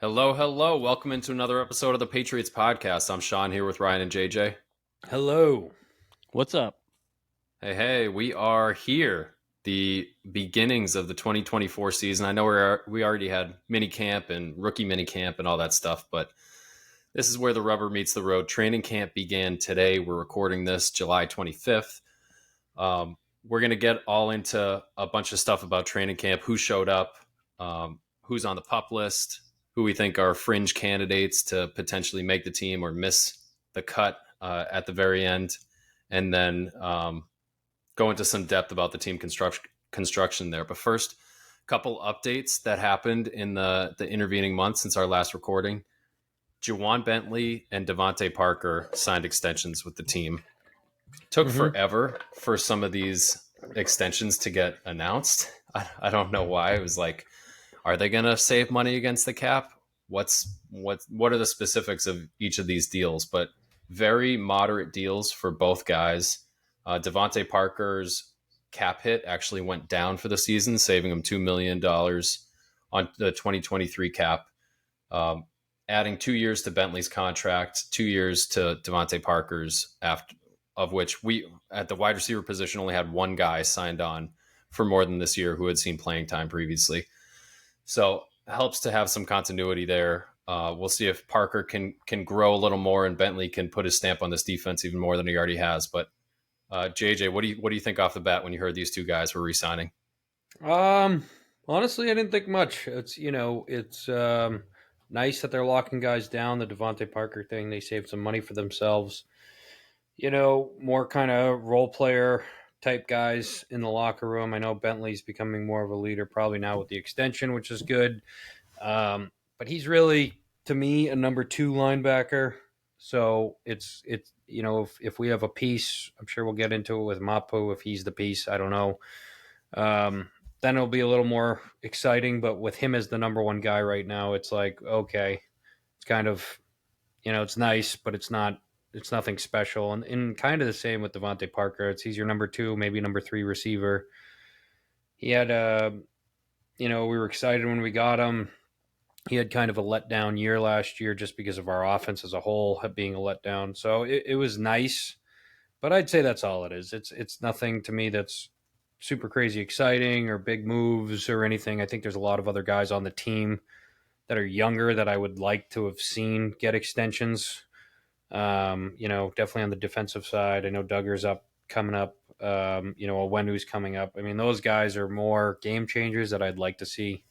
Hello, hello. Welcome into another episode of the Patriots Podcast. I'm Sean here with Ryan and JJ. Hello. What's up? Hey, we are here. The beginnings of the 2024 season. I know we already had mini camp and rookie mini camp and all that stuff, but this is where the rubber meets the road. Training camp began today. We're recording this July 25th. We're going to get all into a bunch of stuff about training camp, who showed up, who's on the pup list, who we think are fringe candidates to potentially make the team or miss the cut at the very end, and then go into some depth about the team construction there. But first, a couple updates that happened in the intervening months since our last recording. Juwan Bentley and Devontae Parker signed extensions with the team. Took forever for some of these extensions to get announced. I don't know why. It was like, are they going to save money against the cap? What are the specifics of each of these deals? But very moderate deals for both guys. Devontae Parker's cap hit actually went down for the season, saving him $2 million on the 2023 cap. Adding 2 years to Bentley's contract, 2 years to Devontae Parker's, after of which we at the wide receiver position only had one guy signed on for more than this year who had seen playing time previously. So it helps to have some continuity there. We'll see if Parker can grow a little more and Bentley can put his stamp on this defense even more than he already has. But JJ, what do you think off the bat when you heard these two guys were re-signing? Honestly, I didn't think much. It's nice that they're locking guys down. The Devontae Parker thing, they saved some money for themselves. More kind of role player type guys in the locker room. I know Bentley's becoming more of a leader probably now with the extension, which is good. But he's really, to me, a number 2 linebacker. So it's if we have a piece, I'm sure we'll get into it with Mapu if he's the piece. I don't know. Then it'll be a little more exciting. But with him as the number 1 guy right now, it's like, okay, it's kind of, it's nice, but it's nothing special. And kind of the same with Devontae Parker. He's your number 2, maybe number 3 receiver. He had we were excited when we got him. He had kind of a letdown year last year just because of our offense as a whole being a letdown. So it was nice, but I'd say that's all it is. It's nothing to me that's super crazy exciting or big moves or anything. I think there's a lot of other guys on the team that are younger that I would like to have seen get extensions. Definitely on the defensive side. I know Duggar's coming up. Owenu's coming up. I mean, those guys are more game changers that I'd like to see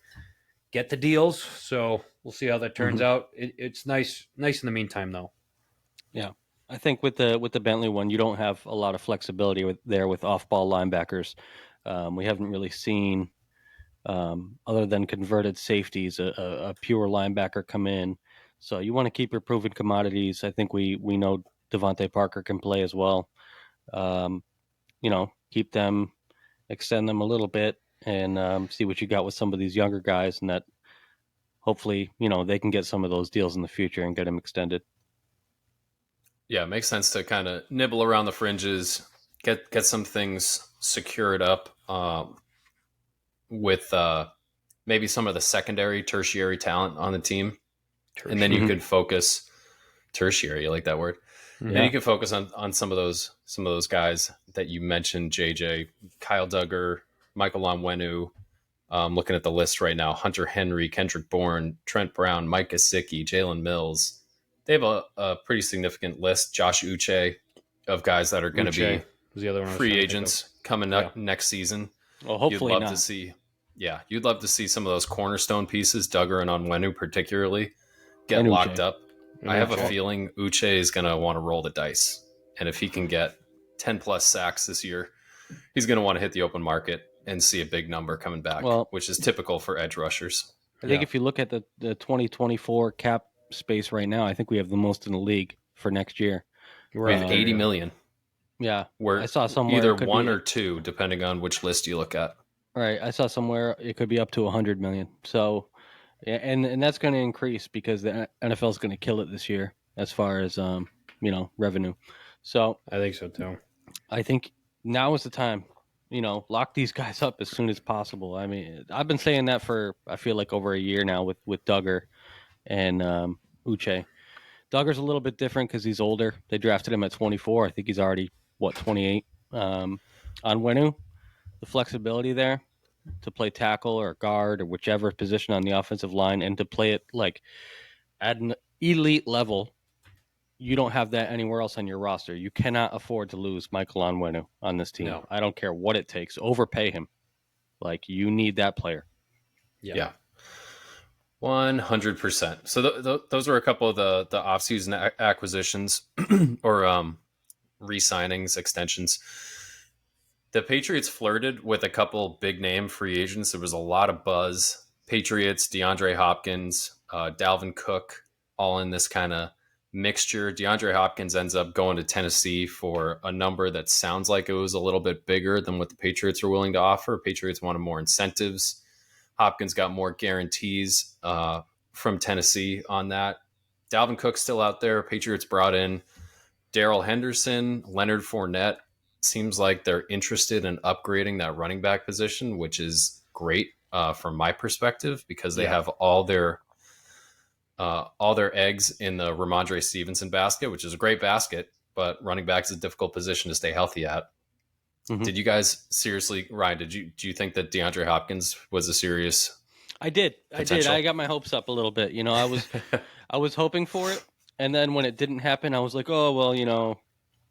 get the deals. So we'll see how that turns out. It's nice in the meantime, though. Yeah, I think with the Bentley one, you don't have a lot of flexibility with off-ball linebackers. We haven't really seen, other than converted safeties, a pure linebacker come in. So you want to keep your proven commodities. I think we know Devontae Parker can play as well. Keep them, extend them a little bit, and see what you got with some of these younger guys, and that hopefully, they can get some of those deals in the future and get them extended. Yeah, it makes sense to kind of nibble around the fringes, get some things secured up with maybe some of the secondary, tertiary talent on the team. And then you could focus tertiary, you like that word? Yeah. Then you can focus on some of those guys that you mentioned, JJ, Kyle Duggar, Michael Onwenu. Looking at the list right now: Hunter Henry, Kendrick Bourne, Trent Brown, Mike Gesicki, Jalen Mills. They have a pretty significant list. Josh Uche of guys that are going to be free agents coming up next season. Well, hopefully you'd love to see some of those cornerstone pieces, Duggar and Onwenu particularly, get locked up. I have a feeling Uche is going to want to roll the dice. And if he can get 10 plus sacks this year, he's going to want to hit the open market and see a big number coming back, which is typical for edge rushers. I think if you look at the 2024 cap space right now, I think we have the most in the league for next year. We have $80 million. Yeah. I saw somewhere either 1 or 2, depending on which list you look at. Right. I saw somewhere it could be up to 100 million. So, and that's going to increase because the NFL is going to kill it this year as far as, revenue. So I think so too. I think now is the time, lock these guys up as soon as possible. I mean, I've been saying that for, I feel like over a year now with Duggar. and Uche. Duggar's a little bit different because he's older. They drafted him at 24. I think he's already, 28. On Wenu, the flexibility there to play tackle or guard or whichever position on the offensive line and to play it like at an elite level, you don't have that anywhere else on your roster. You cannot afford to lose Michael Onwenu on this team. No. I don't care what it takes. Overpay him. Like, you need that player. Yeah. 100%. So those were a couple of the offseason acquisitions or re-signings, extensions. The Patriots flirted with a couple big name free agents. There was a lot of buzz. Patriots, DeAndre Hopkins, Dalvin Cook, all in this kind of mixture. DeAndre Hopkins ends up going to Tennessee for a number that sounds like it was a little bit bigger than what the Patriots are willing to offer. Patriots wanted more incentives. Hopkins got more guarantees from Tennessee on that. Dalvin Cook's still out there. Patriots brought in Darrell Henderson, Leonard Fournette. Seems like they're interested in upgrading that running back position, which is great from my perspective because they have all their eggs in the Ramondre Stevenson basket, which is a great basket, but running back is a difficult position to stay healthy at. Mm-hmm. Did you guys seriously, Ryan? Do you think that DeAndre Hopkins was a serious? I did. I got my hopes up a little bit. I was hoping for it, and then when it didn't happen, I was like, oh well,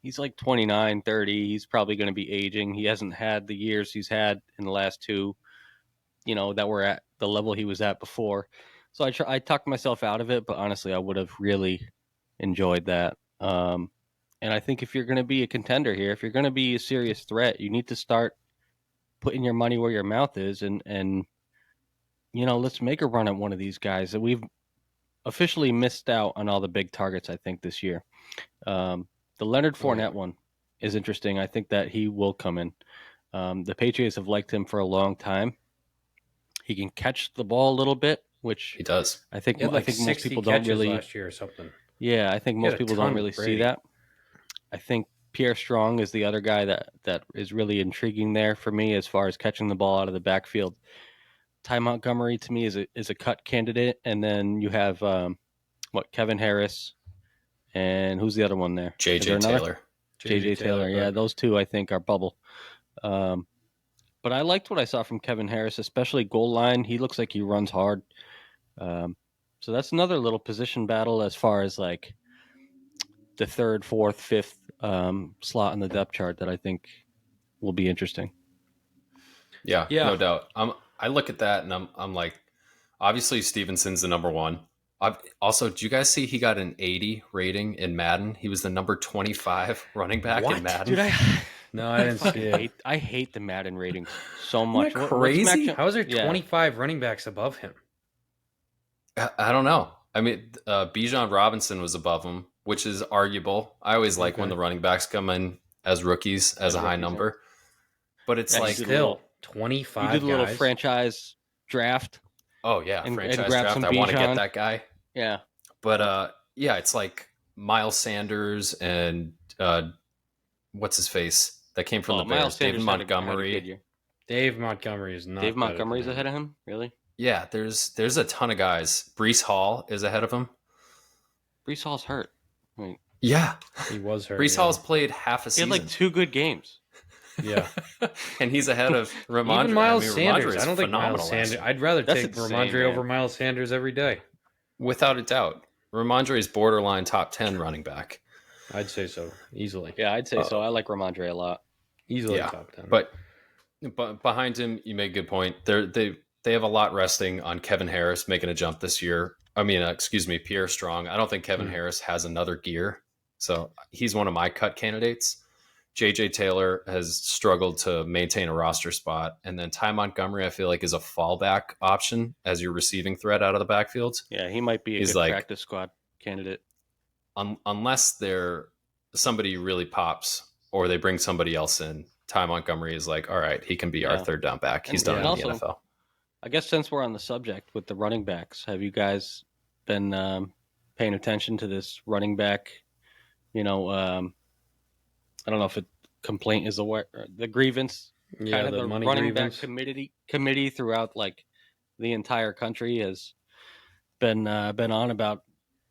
he's like 29, 30. He's probably going to be aging. He hasn't had the years he's had in the last two, that were at the level he was at before. So I talked myself out of it, but honestly, I would have really enjoyed that. And I think if you're going to be a contender here, if you're going to be a serious threat, you need to start putting your money where your mouth is and let's make a run at one of these guys. We've officially missed out on all the big targets, I think, this year. The Leonard Fournette one is interesting. I think that he will come in. The Patriots have liked him for a long time. He can catch the ball a little bit, which he does. I think most people don't really last year or something. Yeah, I think most people don't really see that. I think Pierre Strong is the other guy that is really intriguing there for me as far as catching the ball out of the backfield. Ty Montgomery to me is a cut candidate, and then you have Kevin Harris, and who's the other one there? JJ Taylor. JJ Taylor. Yeah, those two I think are bubble. But I liked what I saw from Kevin Harris, especially goal line. He looks like he runs hard. So that's another little position battle as far as like the third, fourth, fifth slot in the depth chart that I think will be interesting. Yeah, no doubt. I look at that and I'm like, obviously Stevenson's the number one. Also, do you guys see he got an 80 rating in Madden? He was the number 25 running back in Madden. Dude, No, I didn't see it. I hate the Madden ratings so much. Isn't that crazy? How is there 25 running backs above him? I don't know. I mean, Bijan Robinson was above him, which is arguable. I always like when the running backs come in as rookies as a high number. But it's like still 25 You did a little franchise draft. Oh, yeah. And franchise grab draft. some I want to Bijan. get that guy. Yeah. But, it's like Miles Sanders and what's his face? That came from the Bears. David Montgomery. Dave Montgomery is not. Dave Montgomery's ahead of him? Really? Yeah, there's a ton of guys. Breece Hall is ahead of him. Breece Hall's hurt. Wait. Yeah. He was hurt. Breece Hall's played half a season. He had like 2 good games. Yeah. And he's ahead of Ramondre. Even Miles Sanders. I don't think Miles Sanders. I'd rather take Ramondre over Miles Sanders every day. Without a doubt. Ramondre is borderline top 10 running back. I'd say so. Easily. Yeah, I'd say so. I like Ramondre a lot. Easily top 10. But behind him, you make a good point. They have a lot resting on Kevin Harris making a jump this year. I mean, Pierre Strong. I don't think Kevin Harris has another gear. So he's one of my cut candidates. JJ Taylor has struggled to maintain a roster spot. And then Ty Montgomery, I feel like, is a fallback option as your receiving threat out of the backfield. Yeah, he might be a good practice squad candidate. Unless somebody really pops or they bring somebody else in, Ty Montgomery is like, all right, he can be our third down back. He's done in the NFL. I guess since we're on the subject with the running backs, have you guys been paying attention to this running back? I don't know if complaint is the grievance. Yeah, kind of the money running grievance. back committee throughout like the entire country has been on about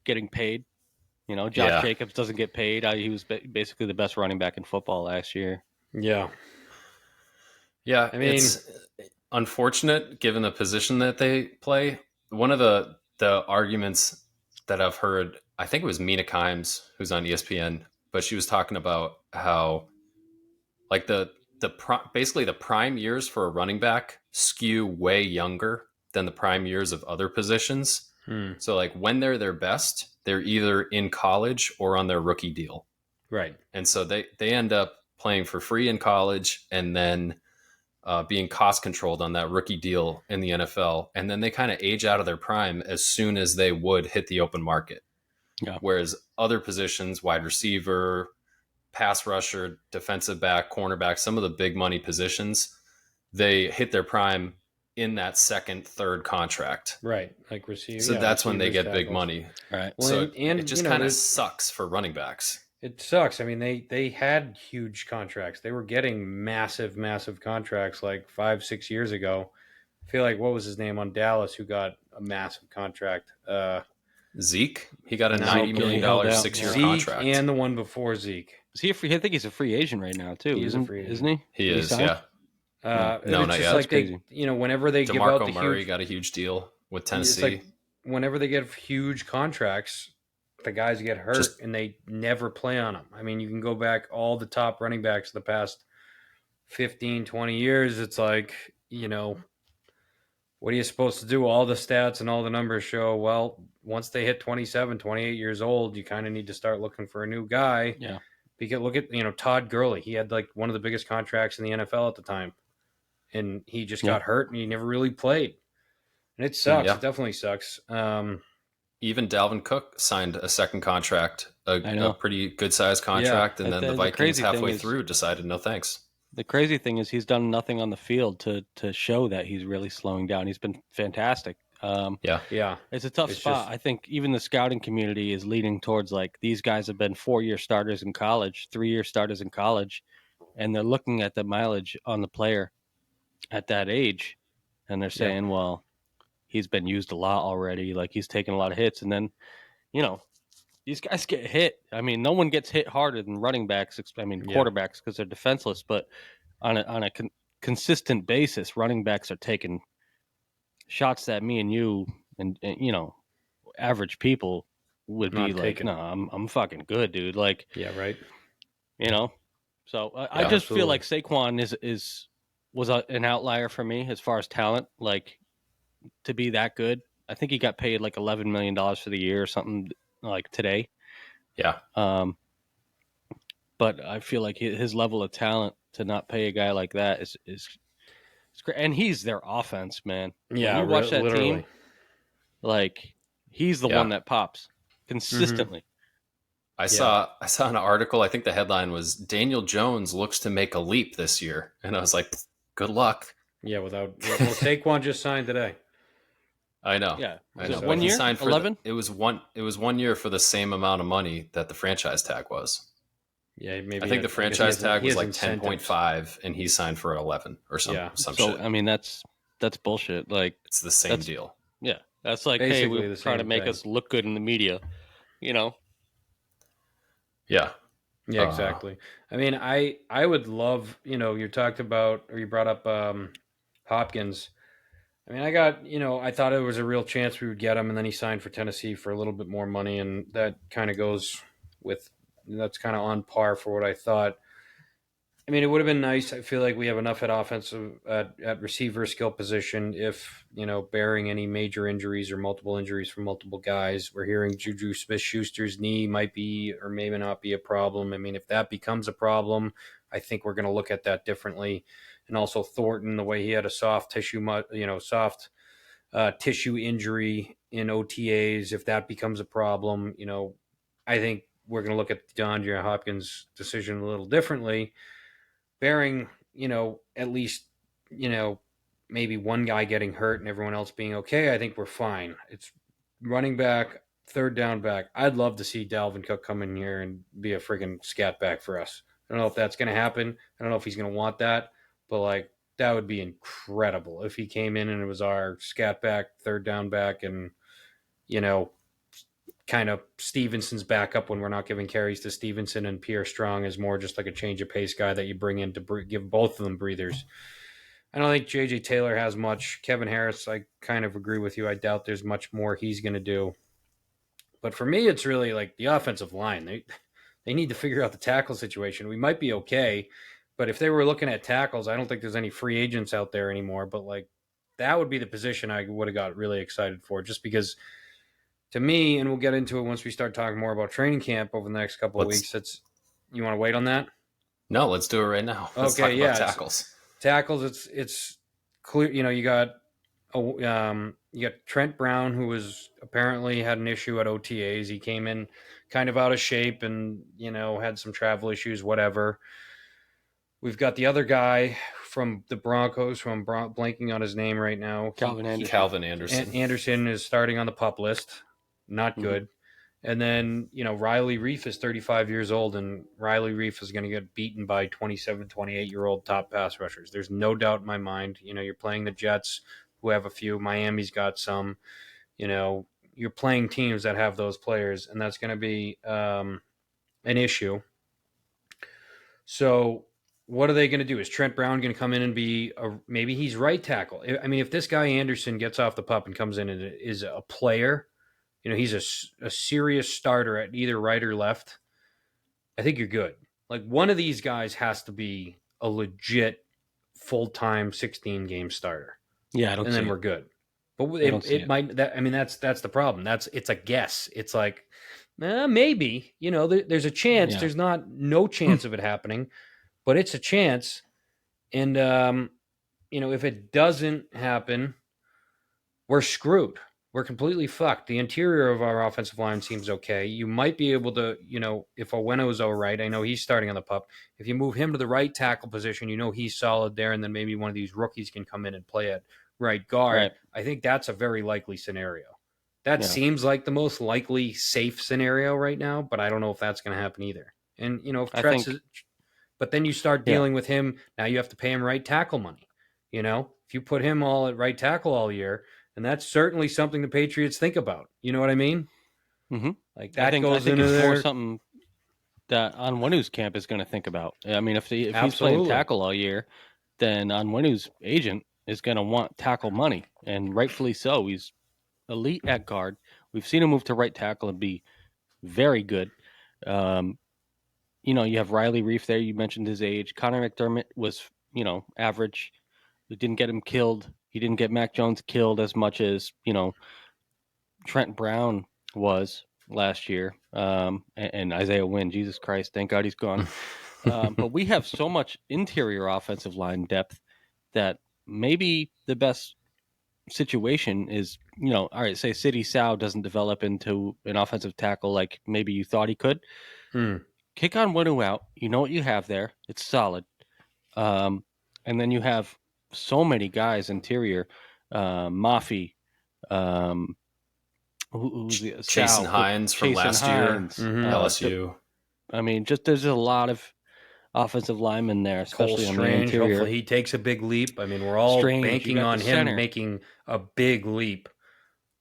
getting paid. Josh Jacobs doesn't get paid. He was basically the best running back in football last year. Yeah. Yeah, I mean, it's unfortunate given the position that they play. One of the arguments that I've heard, I think it was Mina Kimes, who's on ESPN, but she was talking about how like basically the prime years for a running back skew way younger than the prime years of other positions. So like when they're their best, they're either in college or on their rookie deal. right. And so they end up playing for free in college and then being cost controlled on that rookie deal in the NFL. And then they kind of age out of their prime as soon as they would hit the open market. Yeah. Whereas other positions, wide receiver, pass rusher, defensive back, cornerback, some of the big money positions, they hit their prime in that second, third contract. Right. Like receiver. So that's when they get big tackles. money. Right. Well, So and it just kind of sucks for running backs. It sucks. I mean, they had huge contracts. They were getting massive contracts like 5-6 years ago. I feel like, what was his name on Dallas who got a massive contract? Zeke, he got a No, $90 million he held out. 6-year Zeke contract. and the one before Zeke. Is he a free? I think he's a free agent right now too. He is a free agent. Isn't he? He Did is, sign? yeah. No, not just yet. like That's they, whenever they give out DeMarco the Murray huge, got a huge deal with Tennessee. it's like whenever they get huge contracts, the guys get hurt and they never play on them. I mean, you can go back all the top running backs of the past 15, 20 years. It's like, what are you supposed to do? All the stats and all the numbers show, well, once they hit 27, 28 years old, you kind of need to start looking for a new guy. Yeah. Because look at, Todd Gurley. He had like one of the biggest contracts in the NFL at the time. And he just got hurt and he never really played. And it sucks. Yeah. It definitely sucks. Even Dalvin Cook signed a second contract, a pretty good sized contract, and then the Vikings halfway through decided no thanks. The crazy thing is he's done nothing on the field to show that he's really slowing down. He's been fantastic. Yeah. It's a tough spot. I think even the scouting community is leaning towards like these guys have been 4-year starters in college, 3-year starters in college, and they're looking at the mileage on the player at that age, and they're saying, well, he's been used a lot already. Like he's taken a lot of hits, and then, these guys get hit. I mean, no one gets hit harder than running backs. I mean, quarterbacks because they're defenseless. But on a consistent basis, running backs are taking shots that me and you and average people would be like, no, I'm fucking good, dude. Like, yeah, right. So I just feel like Saquon was an outlier for me as far as talent. Like to be that good, I think he got paid like $11 million for the year or something like today. Yeah. But I feel like his level of talent to not pay a guy like that is great. And he's their offense, man. Yeah, when you watch that literally. team, like he's the one that pops consistently. I saw an article. I think the headline was Daniel Jones looks to make a leap this year, and I was like, good luck. Yeah, Saquon just signed today. I know. Yeah, I know. 1 year, 11. It was 1 year for the same amount of money that the franchise tag was. Yeah, maybe. I think the franchise tag was like 10.5, and he signed for 11 or something. Yeah. Some so shit. I mean, that's bullshit. Like it's the same deal. Yeah, that's like, basically hey, we're trying to make us look good in the media. Yeah. Yeah, exactly. I mean, I would love, you brought up Hopkins. I mean, I thought it was a real chance we would get him, and then he signed for Tennessee for a little bit more money, and that kind of that's kind of on par for what I thought. I mean, it would have been nice. I feel like we have enough at offensive at receiver skill position. If bearing any major injuries or multiple injuries from multiple guys, we're hearing Juju Smith-Schuster's knee might be or maybe not be a problem. I mean, if that becomes a problem, I think we're going to look at that differently. And also Thornton, the way he had a soft tissue injury in OTAs, if that becomes a problem, I think we're going to look at DeAndre Hopkins' decision a little differently. Bearing, at least, maybe one guy getting hurt and everyone else being okay, I think we're fine. It's running back, third down back. I'd love to see Dalvin Cook come in here and be a friggin' scat back for us. I don't know if that's going to happen. I don't know if he's going to want that, but that would be incredible if he came in and it was our scat back, third down back, and kind of Stevenson's backup when we're not giving carries to Stevenson, and Pierre Strong is more just like a change of pace guy that you bring in to give both of them breathers. I don't think J.J. Taylor has much. Kevin Harris, I kind of agree with you. I doubt there's much more he's going to do. But for me, it's really like the offensive line. They need to figure out the tackle situation. We might be okay, but if they were looking at tackles, I don't think there's any free agents out there anymore. But like that would be the position I would have got really excited for, just because to me, and we'll get into it once we start talking more about training camp over the next couple of weeks. You want to wait on that? No, let's do it right now. Let's talk about tackles. Tackles, it's clear. You got Trent Brown, who was apparently had an issue at OTAs. He came in kind of out of shape and had some travel issues. Whatever. We've got the other guy from the Broncos, who I'm blanking on his name right now. Calvin Anderson. Anderson is starting on the PUP list. Not good. Mm-hmm. And then, Riley Reif is 35 years old, and Riley Reif is going to get beaten by 27, 28-year-old top pass rushers. There's no doubt in my mind. You're playing the Jets, who have a few. Miami's got some. You're playing teams that have those players, and that's going to be an issue. So what are they going to do? Is Trent Brown going to come in and be maybe he's right tackle? I mean, if this guy Anderson gets off the PUP and comes in and is a player, he's a serious starter at either right or left, I think you're good. Like one of these guys has to be a legit full-time 16-game starter. Yeah, I don't. And then we're good. But it might. That's the problem. It's a guess. It's like maybe. There's a chance. Yeah. There's no chance of it happening, but it's a chance. And if it doesn't happen, we're screwed. We're completely fucked. The interior of our offensive line seems okay. You might be able to, if Oweno's all right, I know he's starting on the PUP. If you move him to the right tackle position, he's solid there, and then maybe one of these rookies can come in and play at right guard. Right. I think that's a very likely scenario. That seems like the most likely safe scenario right now, but I don't know if that's going to happen either. And, if but then you start dealing with him, now you have to pay him right tackle money. If you put him all at right tackle all year, and that's certainly something the Patriots think about. You know what I mean? Mm-hmm. Like that I think goes into it's there. More something that Onwenu's camp is going to think about. I mean, if he's playing tackle all year, then Onwenu's agent is going to want tackle money, and rightfully so. He's elite at guard. We've seen him move to right tackle and be very good. You have Riley Reif there. You mentioned his age. Connor McDermott was, average. It didn't get him killed. He didn't get Mac Jones killed as much as, Trent Brown was last year. And Isaiah Wynn, Jesus Christ, thank God he's gone. But we have so much interior offensive line depth that maybe the best situation is, all right, say City Sow doesn't develop into an offensive tackle like maybe you thought he could. Kick Onwenu out. You know what you have there. It's solid. And then you have so many guys interior. Mafi, Jason Hines from last year, LSU. There's a lot of offensive linemen there, especially on the interior. Hopefully he takes a big leap. I mean, we're all banking on him making a big leap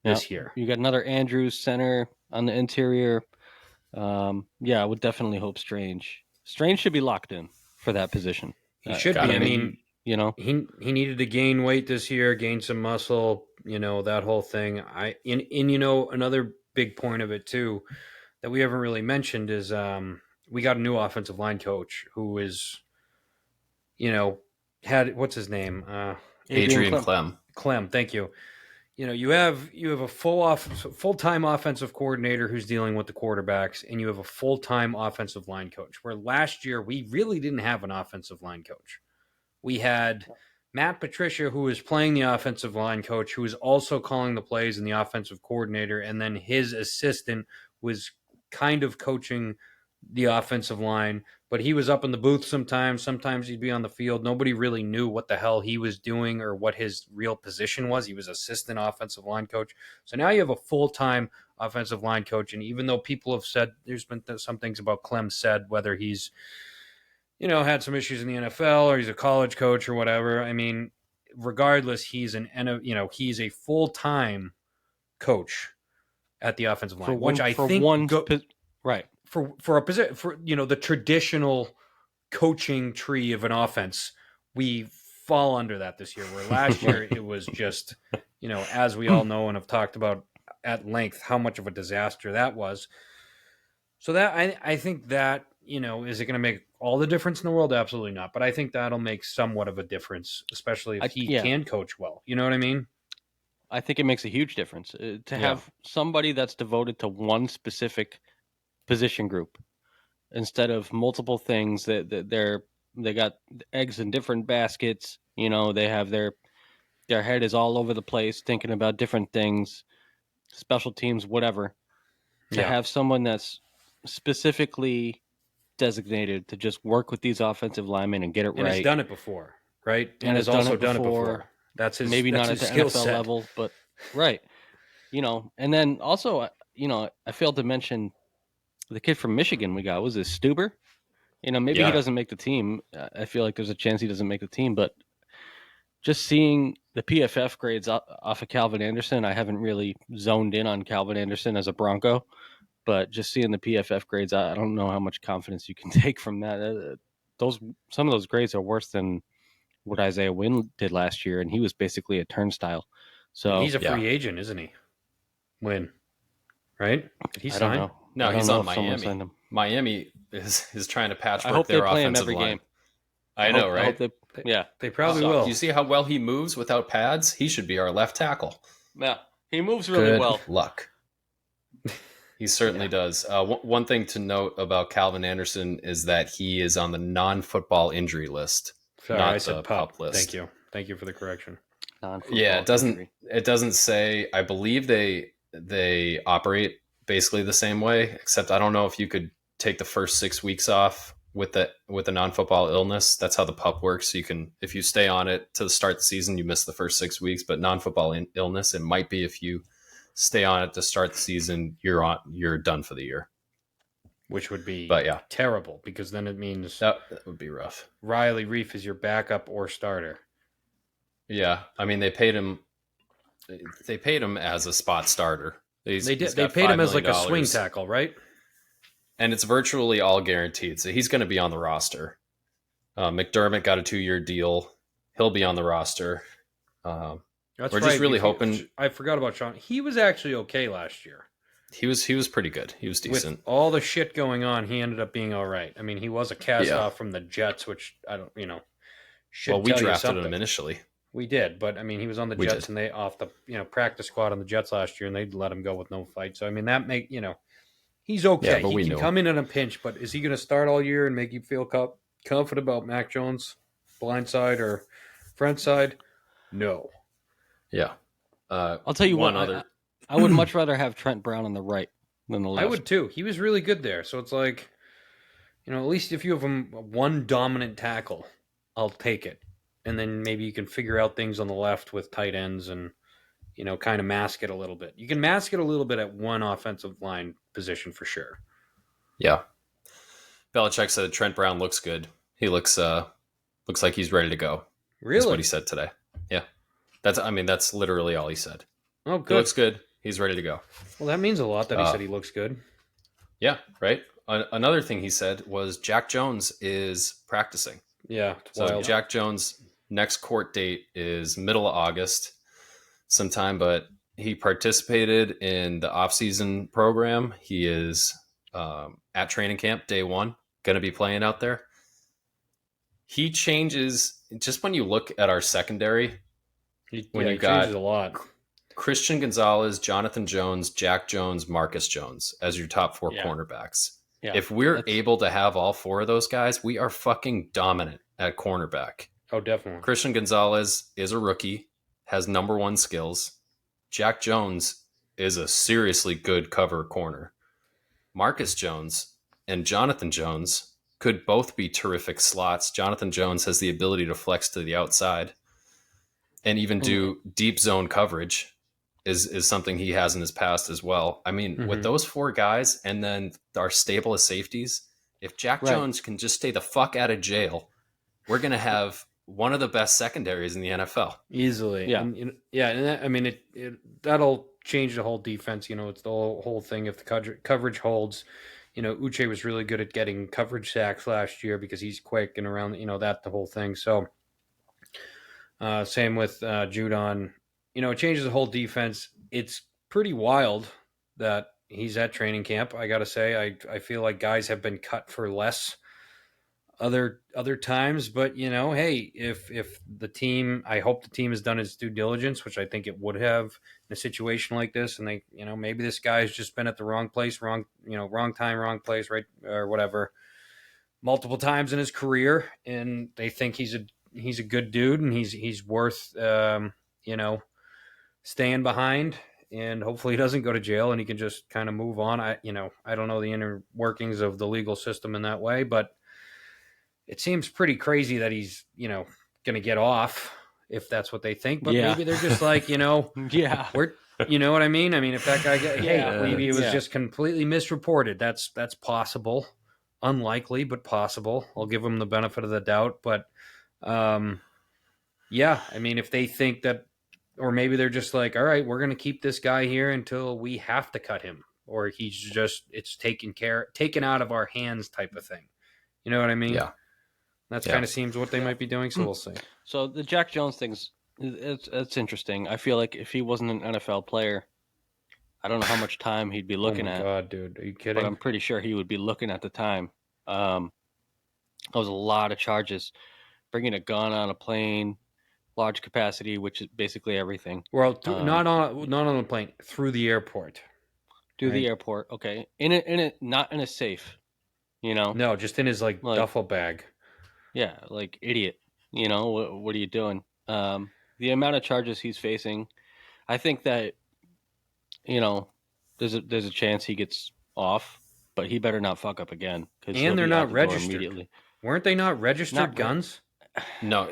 this year. You got another Andrews center on the interior. I would definitely hope Strange should be locked in for that position. He should be. I mean, he needed to gain weight this year, gain some muscle, that whole thing. Another big point of it too that we haven't really mentioned is we got a new offensive line coach who is, had what's his name? Adrian Clem. Clem, thank you. You have a full-time offensive coordinator who's dealing with the quarterbacks, and you have a full-time offensive line coach. Where last year we really didn't have an offensive line coach. We had Matt Patricia, who was playing the offensive line coach, who was also calling the plays, and the offensive coordinator, and then his assistant was kind of coaching the offensive line, but he was up in the booth sometimes. Sometimes he'd be on the field. Nobody really knew what the hell he was doing or what his real position was. He was assistant offensive line coach. So now you have a full-time offensive line coach, and even though people have said there's been some things about Clem said, whether he's had some issues in the NFL or he's a college coach or whatever. I mean, regardless, he's a full-time coach at the offensive line, for one, which I for think one, right. For a position, for the traditional coaching tree of an offense, we fall under that this year. Where last year it was just, as we all know and have talked about at length, how much of a disaster that was. So that I think that, is it going to make all the difference in the world? Absolutely not. But I think that'll make somewhat of a difference, especially if he can coach well. You know what I mean? I think it makes a huge difference to have somebody that's devoted to one specific position group instead of multiple things that they got eggs in different baskets. They have their head is all over the place thinking about different things, special teams, whatever. To have someone that's specifically designated to just work with these offensive linemen and get it and right. Has done it before, right? And has also done it before. That's his, maybe that's not his at the NFL set. level, but right. And then also, I failed to mention the kid from Michigan we got. Was it Stuber? Maybe he doesn't make the team. I feel like there's a chance he doesn't make the team, but just seeing the PFF grades off of Calvin Anderson, I haven't really zoned in on Calvin Anderson as a Bronco, but just seeing the PFF grades, I don't know how much confidence you can take from that. Some of those grades are worse than what Isaiah Wynn did last year, and he was basically a turnstile. So and he's a free agent, isn't he? Wynn, right? Did he sign? I don't know. No, he's on Miami. Miami is trying to patchwork their offensive line. Game. I know, right? They probably will. Do you see how well he moves without pads? He should be our left tackle. Yeah, he moves really Good well. Luck. He certainly does. One thing to note about Calvin Anderson is that he is on the non-football injury list, Sorry, not I said the pup list. Thank you for the correction. Yeah, it doesn't say. I believe they operate basically the same way, except I don't know if you could take the first 6 weeks off with a non-football illness. That's how the pup works. You can, if you stay on it to start the season, you miss the first 6 weeks. But non-football illness, it might be if you stay on it to start the season, you're done for the year. Which would be terrible, because then it means that would be rough. Riley Reef is your backup or starter. Yeah, I mean they paid him as a spot starter. They paid him as like a swing tackle, right? And it's virtually all guaranteed, so he's going to be on the roster. McDermott got a 2-year deal; he'll be on the roster. We're just really hoping. I forgot about Sean. He was actually okay last year. He was pretty good. He was decent. With all the shit going on, he ended up being all right. I mean, he was a cast off from the Jets, which I don't, Well, we drafted him initially. We did, but I mean, he was on the Jets and they off the practice squad on the Jets last year, and they let him go with no fight. So I mean, that he's okay. Yeah, he can come in a pinch, but is he going to start all year and make you feel confident about Mac Jones, blind side or front side? No. Yeah. I'll tell you one other. I would much rather have Trent Brown on the right than the left. I would too. He was really good there. So it's like, at least if you have one dominant tackle, I'll take it. And then maybe you can figure out things on the left with tight ends and, kind of mask it a little bit. You can mask it a little bit at one offensive line position for sure. Yeah. Belichick said Trent Brown looks good. He looks like he's ready to go. Really? That's what he said today. Yeah. That's literally all he said. Oh, good. He looks good. He's ready to go. Well, that means a lot that he said he looks good. Yeah, right? Another thing he said was Jack Jones is practicing. Yeah. So wild. Jack Jones' next court date is middle of August sometime, but he participated in the offseason program. He is at training camp day one, going to be playing out there. He changes, just when you look at our secondary, when you got a lot. Christian Gonzalez, Jonathan Jones, Jack Jones, Marcus Jones as your top four cornerbacks. Yeah, if we're able to have all four of those guys, we are fucking dominant at cornerback. Oh, definitely. Christian Gonzalez is a rookie, has number one skills. Jack Jones is a seriously good cover corner. Marcus Jones and Jonathan Jones could both be terrific slots. Jonathan Jones has the ability to flex to the outside and even do deep zone coverage. Is something he has in his past as well. I mean, with those four guys and then our stable of safeties, if Jack Jones can just stay the fuck out of jail, we're going to have one of the best secondaries in the NFL. Easily. Yeah. And, and that, I mean, that'll change the whole defense. It's the whole thing. If the coverage holds, Uche was really good at getting coverage sacks last year because he's quick and around, the whole thing. So same with Judon. It changes the whole defense. It's pretty wild that he's at training camp. I got to say, I feel like guys have been cut for less other times, but hey, if the team, I hope the team has done its due diligence, which I think it would have in a situation like this, and they, maybe this guy's just been at the wrong place, wrong time, wrong place, right, or whatever, multiple times in his career, and they think he's a good dude and he's worth staying behind, and hopefully he doesn't go to jail and he can just kind of move on. I don't know the inner workings of the legal system in that way, but it seems pretty crazy that he's, going to get off if that's what they think. But maybe they're just like, yeah, we're, you know what I mean? I mean, if that guy maybe it was just completely misreported. That's possible. Unlikely, but possible. I'll give him the benefit of the doubt. But I mean, if they think that, or maybe they're just like, all right, we're going to keep this guy here until we have to cut him, or it's taken out of our hands type of thing. You know what I mean? Yeah. That's kind of seems what they might be doing, so we'll see. So the Jack Jones thing's it's interesting. I feel like if he wasn't an NFL player, I don't know how much time he'd be looking at. Oh my God, dude, are you kidding? But I'm pretty sure he would be looking at the time. That was a lot of charges. Bringing a gun on a plane, large capacity, which is basically everything. Well, not on the plane, through the airport. Through the airport, okay. In it, not in a safe. No, just in his like duffel bag. Yeah, like idiot. What are you doing? The amount of charges he's facing, I think that there's a chance he gets off, but he better not fuck up again. And they're not registered. Weren't they not registered guns? No,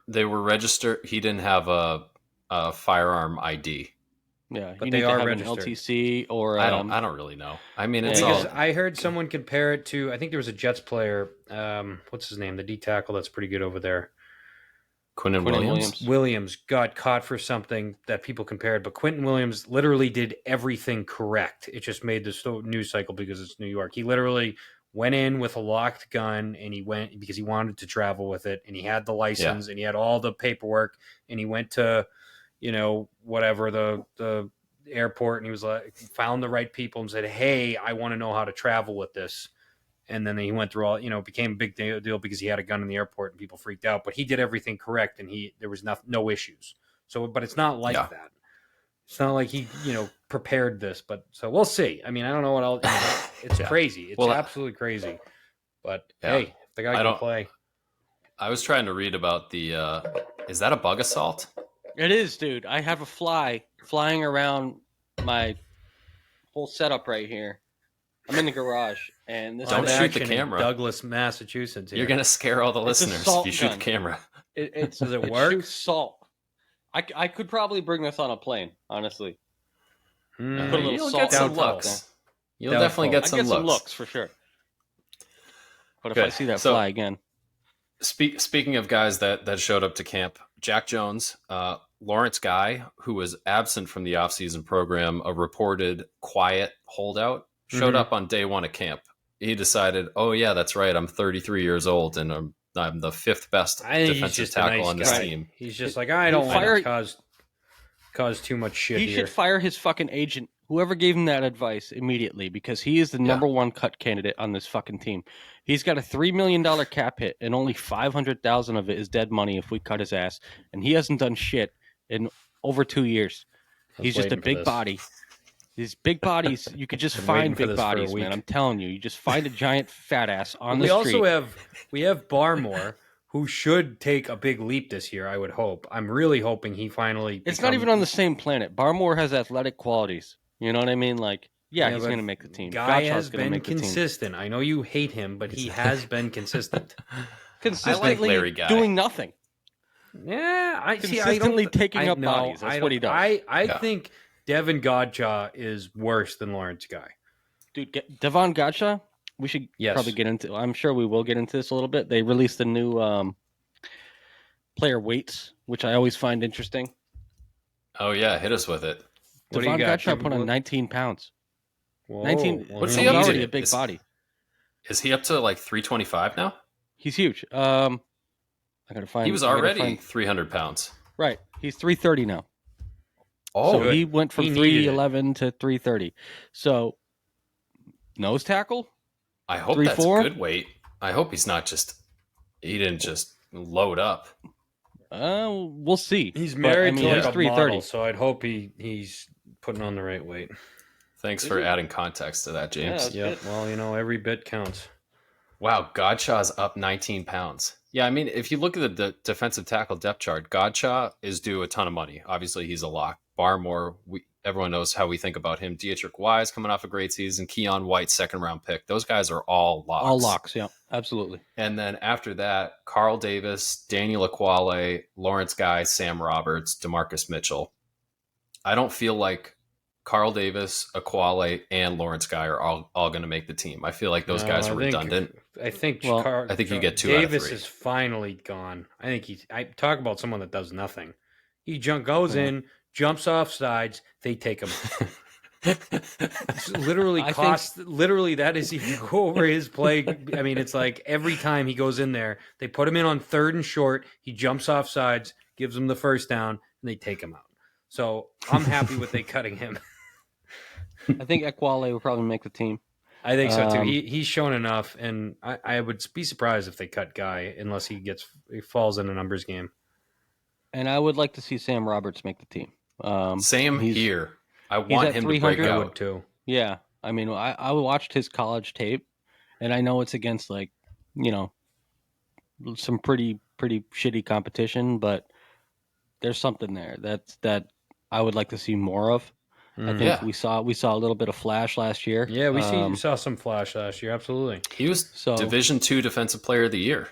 they were registered. He didn't have a firearm ID. Yeah, but they are registered. An LTC or I don't really know. I mean, it's because I heard someone compare it to, I think there was a Jets player. What's his name? The D tackle that's pretty good over there. Quentin Williams. Williams got caught for something that people compared, but Quentin Williams literally did everything correct. It just made the news cycle because it's New York. He literally went in with a locked gun, and he went because he wanted to travel with it, and he had the license, and he had all the paperwork, and he went to whatever the airport, and he was like, found the right people and said, hey, I want to know how to travel with this. And then he went through all, it became a big deal because he had a gun in the airport and people freaked out, but he did everything correct and there was no issues. So, but it's not like that. It's not like he, prepared this, but so we'll see. I mean, I don't know what else, it's crazy. It's absolutely crazy, but hey, if the guy can play. I was trying to read about is that a bug assault? It is, dude. I have a fly flying around my whole setup right here. I'm in the garage, and this don't shoot the camera. Douglas, Massachusetts. Here. You're gonna scare all the listeners if you shoot the camera. Does it work? Shoots salt. I could probably bring this on a plane, honestly. Put a little salt. Get some looks. You'll definitely get some looks for sure. But if I see that fly again. Speaking of guys that showed up to camp, Jack Jones, Lawrence Guy, who was absent from the offseason program, a reported quiet holdout, showed up on day one of camp. He decided, oh yeah, that's right, I'm 33 years old and I'm the fifth best defensive tackle on this team. He's just like, I don't want to cause too much shit here. He should fire his fucking agent, whoever gave him that advice, immediately, because he is the number one cut candidate on this fucking team. He's got a $3 million cap hit, and only $500,000 of it is dead money if we cut his ass. And he hasn't done shit in over 2 years. He's just a big body. These big bodies, you could just find big bodies, man. I'm telling you, you just find a giant fat ass on the street. We have Barmore, who should take a big leap this year, I would hope. I'm really hoping he finally... It's not even on the same planet. Barmore has athletic qualities. You know what I mean? Like, yeah, he's going to make the team. Guy has been consistent. I know you hate him, but he has been consistent. Consistently Larry Guy. doing nothing. Yeah, consistently taking up bodies. That's what he does. I think Devin Godchaw is worse than Lawrence Guy. Dude, Devon Godchaw, we should probably get into... I'm sure we will get into this a little bit. They released the new player weights, which I always find interesting. Oh, yeah, hit us with it. What do you Devon got? Gottschalk put on 19 pounds. Whoa, 19. well, What's He's he up to? already a big body. Is he up to like 325 now? He's huge. I gotta find. He was already 300 pounds. Right. He's 330 now. Oh, so good. he went from He needed it. 311 to 330. So nose tackle. I hope 3'4"? that's good weight. I hope he didn't just load up. We'll see. He's But, married I mean, to he's like a 330. model, so I'd hope he's putting on the right weight. Thanks for adding context to that, James. Yeah. Yep. Well, every bit counts. Wow, Godshaw's up 19 pounds. Yeah, I mean, if you look at the defensive tackle depth chart, Godshaw is due a ton of money. Obviously, he's a lock. Barmore, everyone knows how we think about him. Dietrich Wise coming off a great season. Keon White, second-round pick. Those guys are all locks. All locks, yeah, absolutely. And then after that, Carl Davis, Daniel Aquale, Lawrence Guy, Sam Roberts, DeMarcus Mitchell. I don't feel like Carl Davis, Aquale, and Lawrence Guy are all going to make the team. I feel like those guys are redundant. I think you get 2 Davis out of 3. is finally gone. I think I talk about someone that does nothing. He goes in, jumps off sides, they take him. It's literally literally that is, if you go over his play, I mean, it's like every time he goes in there, they put him in on 3rd and short, he jumps off sides, gives them the first down, and they take him out. So I'm happy with they cutting him. I think Aquale will probably make the team. I think so too. He's shown enough, and I would be surprised if they cut Guy unless he falls in a numbers game. And I would like to see Sam Roberts make the team. Same here. I want him to break out too. Yeah, I mean, I watched his college tape, and I know it's against some pretty shitty competition, but there's something there that I would like to see more of. I think we saw a little bit of flash last year. Yeah, we saw some flash last year. Absolutely, he was Division II Defensive Player of the Year.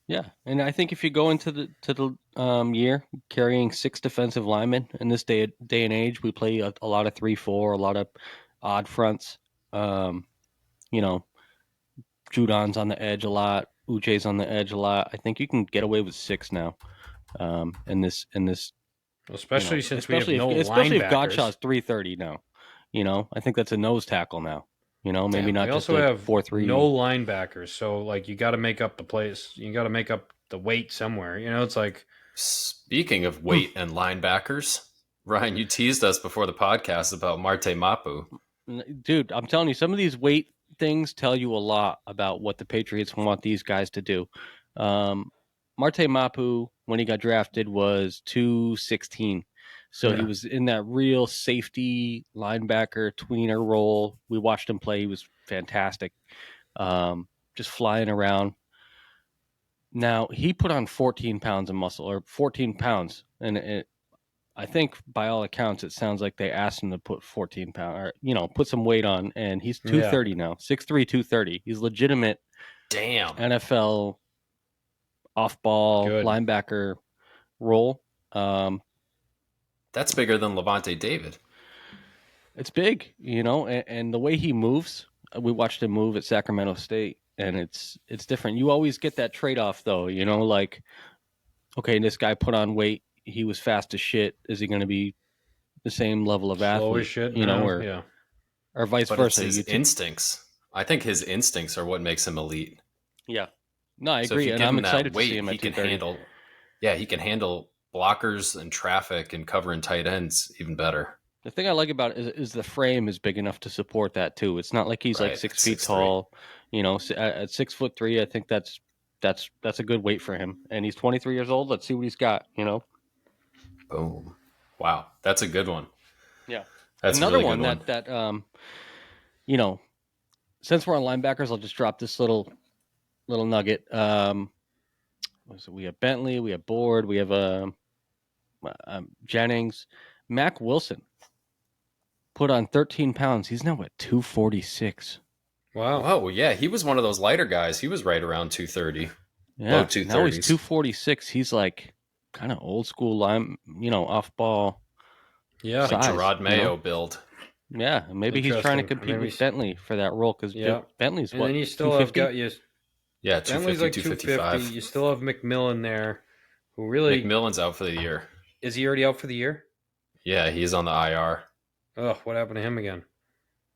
Yeah, and I think if you go into the year carrying 6 defensive linemen in this day and age, we play a lot of 3-4, a lot of odd fronts. Judon's on the edge a lot, Uche's on the edge a lot. I think you can get away with 6 now. In this. Especially since we have no linebackers. Especially if Godshaw's 330 now. I think that's a nose tackle now. Maybe not just a 4-3. No linebackers, so like you got to make up the place. You got to make up the weight somewhere. It's like. Speaking of weight and linebackers, Ryan, you teased us before the podcast about Marte Mapu. Dude, I'm telling you, some of these weight things tell you a lot about what the Patriots want these guys to do. Marte Mapu, when he got drafted, was 216. So he was in that real safety linebacker tweener role. We watched him play. He was fantastic. Just flying around. Now, he put on 14 pounds of muscle, or 14 pounds. And I think, by all accounts, it sounds like they asked him to put 14 pounds, or, put some weight on. And he's 230 now, 6'3", 230. He's legitimate NFL off-ball linebacker role. That's bigger than Levante David. It's big, and the way he moves, we watched him move at Sacramento State, and it's different. You always get that trade-off, though, like, okay, this guy put on weight, he was fast as shit. Is he going to be the same level of athlete? Slow as shit, or vice but versa? It's his instincts. I think his instincts are what makes him elite. Yeah. No, I agree, and I'm excited to see him at 230. He can handle blockers and traffic and covering tight ends even better. The thing I like about it is the frame is big enough to support that too. It's not like he's like 6 feet tall. At 6'3", I think that's a good weight for him. And he's 23 years old. Let's see what he's got. Boom! Wow, that's a good one. Yeah, that's another really one good that since we're on linebackers, I'll just drop this little nugget. We have Bentley, we have Board, we have Jennings. Mac Wilson put on 13 pounds. He's now at 246. Wow. Oh, yeah. He was one of those lighter guys. He was right around 230. Yeah. Low 230s. Now he's 246. He's like kind of old school line, off ball. Yeah. Like Gerard Mayo build. Yeah. Maybe he's trying to compete with Bentley for that role because Bentley's what? And then you still have got you. Yeah, 250, like 255. You still have McMillan there, who really... McMillan's out for the year. Is he already out for the year? Yeah, he's on the IR. Ugh, what happened to him again?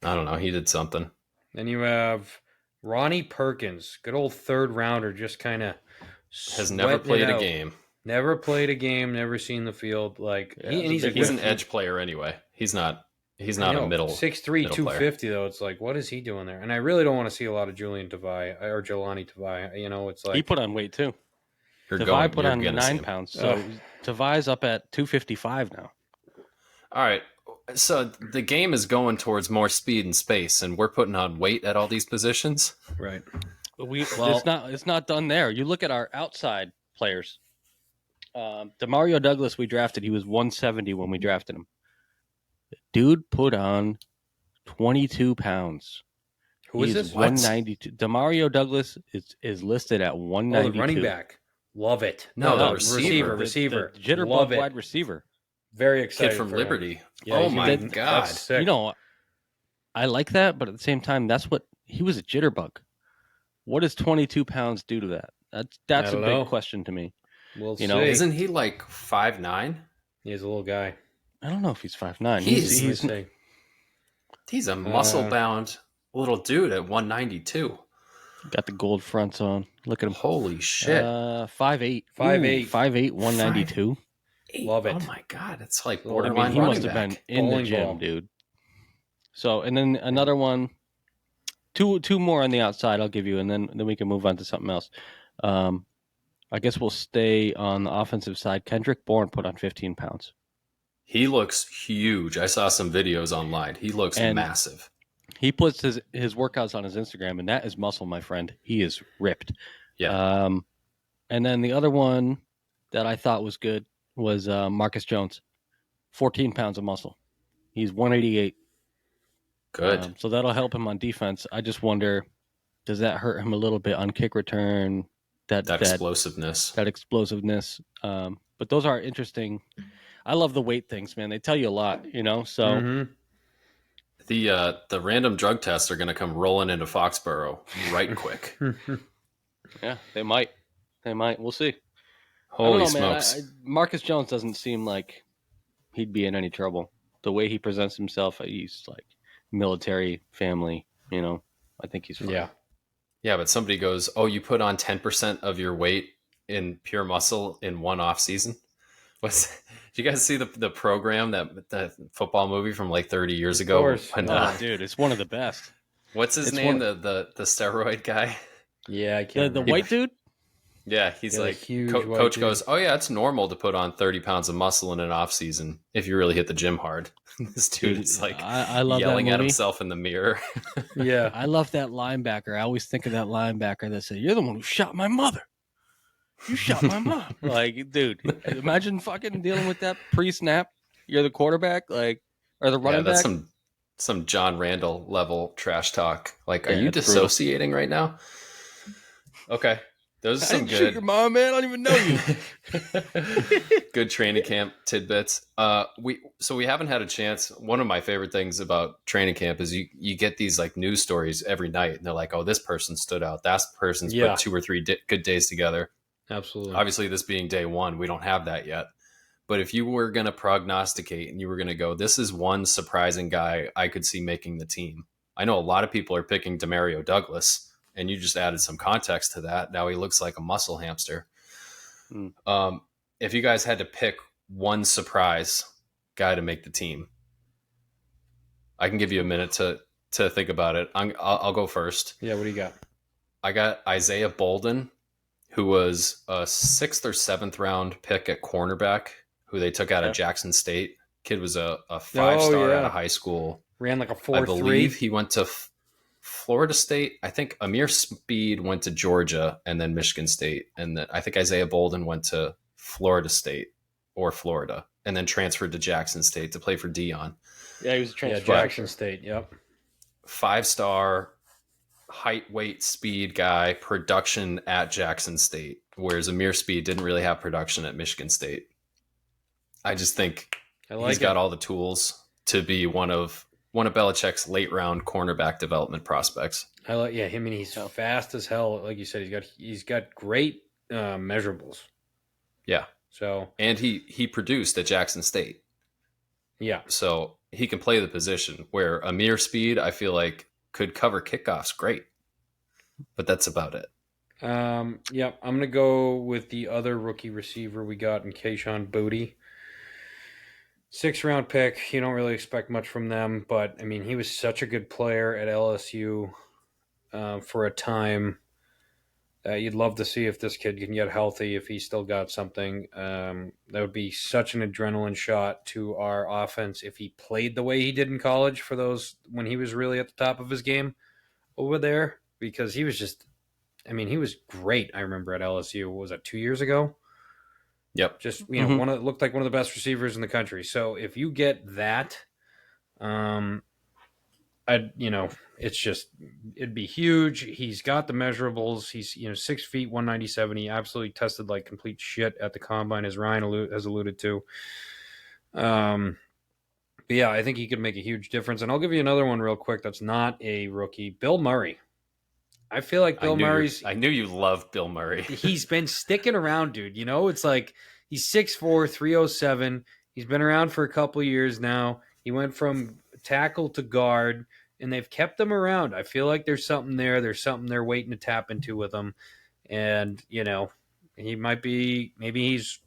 I don't know. He did something. Then you have Ronnie Perkins, good old third rounder, just kind of Has never played a game. Never played a game, never seen the field. Like He's an edge player anyway. He's not a middle 6'3", middle 250 though. It's like, what is he doing there? And I really don't want to see a lot of Julian Tavai or Jelani Tavai. You know, it's like he put on weight too. You're Tavai put on gonna 9 pounds, so Tavai's up at 255 now. All right. So the game is going towards more speed and space, and we're putting on weight at all these positions. right. It's not done there. You look at our outside players. Demario Douglas, we drafted. He was 170 when we drafted him. Dude put on 22 pounds. Who is this? 192. Demario Douglas is listed at 192. The running back. Love it. No, the receiver. The jitterbug wide receiver. Very excited. Kid from Liberty. Yeah, oh my God. You know, I like that, but at the same time, he was a jitterbug. What does 22 pounds do to that? That's a big question to me. We'll see. Isn't he like 5'9"? He's a little guy. I don't know if he's 5'9". He's a muscle-bound little dude at 192. Got the gold fronts on. Look at him. Holy shit. 5'8". 5'8", 192. Love it. Oh my God. It's like borderline. He must have been in the gym, dude. So, and then another one, two more on the outside I'll give you, and then we can move on to something else. I guess we'll stay on the offensive side. Kendrick Bourne put on 15 pounds. He looks huge. I saw some videos online. He looks massive. He puts his workouts on his Instagram, and that is muscle, my friend. He is ripped. Yeah. And then the other one that I thought was good was Marcus Jones, 14 pounds of muscle. He's 188. Good. So that'll help him on defense. I just wonder, does that hurt him a little bit on kick return? That explosiveness. That explosiveness. But those are interesting. I love the weight things, man. They tell you a lot, you know. So the random drug tests are going to come rolling into Foxborough right quick. Yeah, they might. We'll see. Holy smokes! Marcus Jones doesn't seem like he'd be in any trouble. The way he presents himself, he's like military family. You know, I think he's fine. Yeah, but somebody goes, "Oh, you put on 10% of your weight in pure muscle in one off season." Did you guys see the program, that football movie from like 30 years ago? Of course. Dude, it's one of the best. What's his name? The steroid guy? Yeah, I can't. The white dude? Yeah, he's like, coach goes, "Oh yeah, it's normal to put on 30 pounds of muscle in an off season if you really hit the gym hard." This dude is like I love yelling that at himself in the mirror. Yeah, I love that linebacker. I always think of that linebacker that said, "You're the one who shot my mother. You shot my mom." Like, dude, imagine fucking dealing with that pre-snap. You're the quarterback, like, or the running back. That's some John Randall level trash talk. Like, are you dissociating right now? Okay. Those are some good. Shoot your mom, man. I don't even know you. Good training camp tidbits. We haven't had a chance. One of my favorite things about training camp is you get these like news stories every night, and they're like, "Oh, this person stood out. That person's put 2 or 3 good days together." Absolutely. Obviously, this being day one, we don't have that yet. But if you were going to prognosticate and you were going to go, this is one surprising guy I could see making the team. I know a lot of people are picking Demario Douglas, and you just added some context to that. Now he looks like a muscle hamster. If you guys had to pick one surprise guy to make the team, I can give you a minute to think about it. I'll go first. Yeah, what do you got? I got Isaiah Bolden, who was a 6th or 7th round pick at cornerback, who they took out of Jackson State. Kid was a 5-star out of high school. Ran like a 4.3. I believe he went to Florida State. I think Amir Speed went to Georgia and then Michigan State. And then I think Isaiah Bolden went to Florida State or Florida and then transferred to Jackson State to play for Dion. Yeah, he was a transfer. Jackson State, yep. 5-star, height, weight, speed guy, production at Jackson State, whereas Amir Speed didn't really have production at Michigan State. I just think he's got all the tools to be one of Belichick's late round cornerback development prospects. I like him, and he's fast as hell. Like you said, he's got great measurables. Yeah. So and he produced at Jackson State. Yeah. So he can play the position. Where Amir Speed, I feel like, could cover kickoffs great, but that's about it. Yeah, I'm gonna go with the other rookie receiver we got in Keyshawn Booty. 6th-round pick. You don't really expect much from them, but I mean, he was such a good player at LSU for a time. You'd love to see if this kid can get healthy, if he's still got something. That would be such an adrenaline shot to our offense if he played the way he did in college for those when he was really at the top of his game over there, because he was just, I mean, he was great. I remember at LSU, what was that, 2 years ago? Yep. Just, looked like one of the best receivers in the country. So if you get that, it's just, it'd be huge. He's got the measurables. He's 6 feet 197. He absolutely tested like complete shit at the combine, as Ryan has alluded to. But yeah, I think he could make a huge difference. And I'll give you another one real quick. That's not a rookie, Bill Murray. I feel like Bill Murray's. I knew you loved Bill Murray. He's been sticking around, dude. It's like he's 6'4", 307. He's been around for a couple years now. He went from tackle to guard, and they've kept him around. I feel like there's something there. There's something they're waiting to tap into with him. And, he might be, maybe he's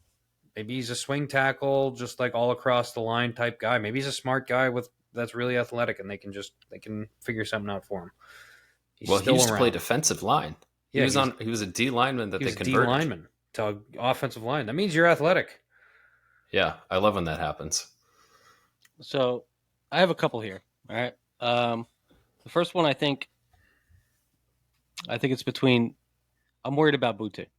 a swing tackle, just like all across the line type guy. Maybe he's a smart guy that's really athletic, and they can figure something out for him. He used to play defensive line. He was a D lineman that they converted. D lineman to offensive line. That means you're athletic. Yeah, I love when that happens. So I have a couple here. All right. The first one, I think it's between. I'm worried about Butte.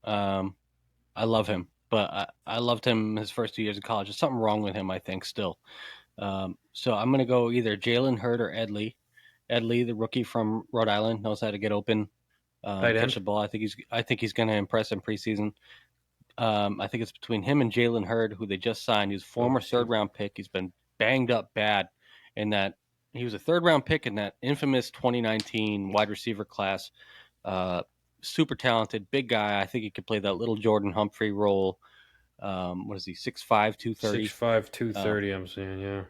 I love him, but I loved him his first 2 years of college. There's something wrong with him, I think, still. So I'm going to go either Jalen Hurd or Ed Lee. Ed Lee, the rookie from Rhode Island, knows how to get open, catch the ball. I think he's going to impress in preseason. I think it's between him and Jalen Hurd, who they just signed. He's a former 3rd-round pick. He's been banged up bad in that he was a 3rd-round pick in that infamous 2019 wide receiver class. Super talented, big guy. I think he could play that little Jordan Humphrey role. What is he, 6'5", 230? 6'5", 230, I'm saying, yeah.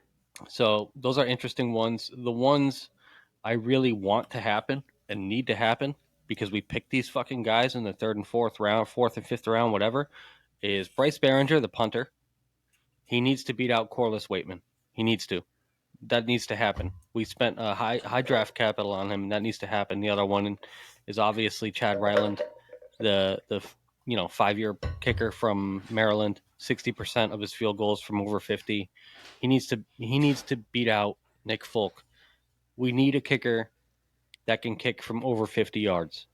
So those are interesting ones. The ones I really want to happen and need to happen, because we picked these fucking guys in the 3rd and 4th round, 4th and 5th round, whatever, is Bryce Behringer, the punter. He needs to beat out Corliss Waitman. He needs to. That needs to happen. We spent a high draft capital on him, and that needs to happen. The other one is obviously Chad Ryland, the 5-year kicker from Maryland. 60% of his field goals from over 50. He needs to beat out Nick Folk. We need a kicker that can kick from over 50 yards,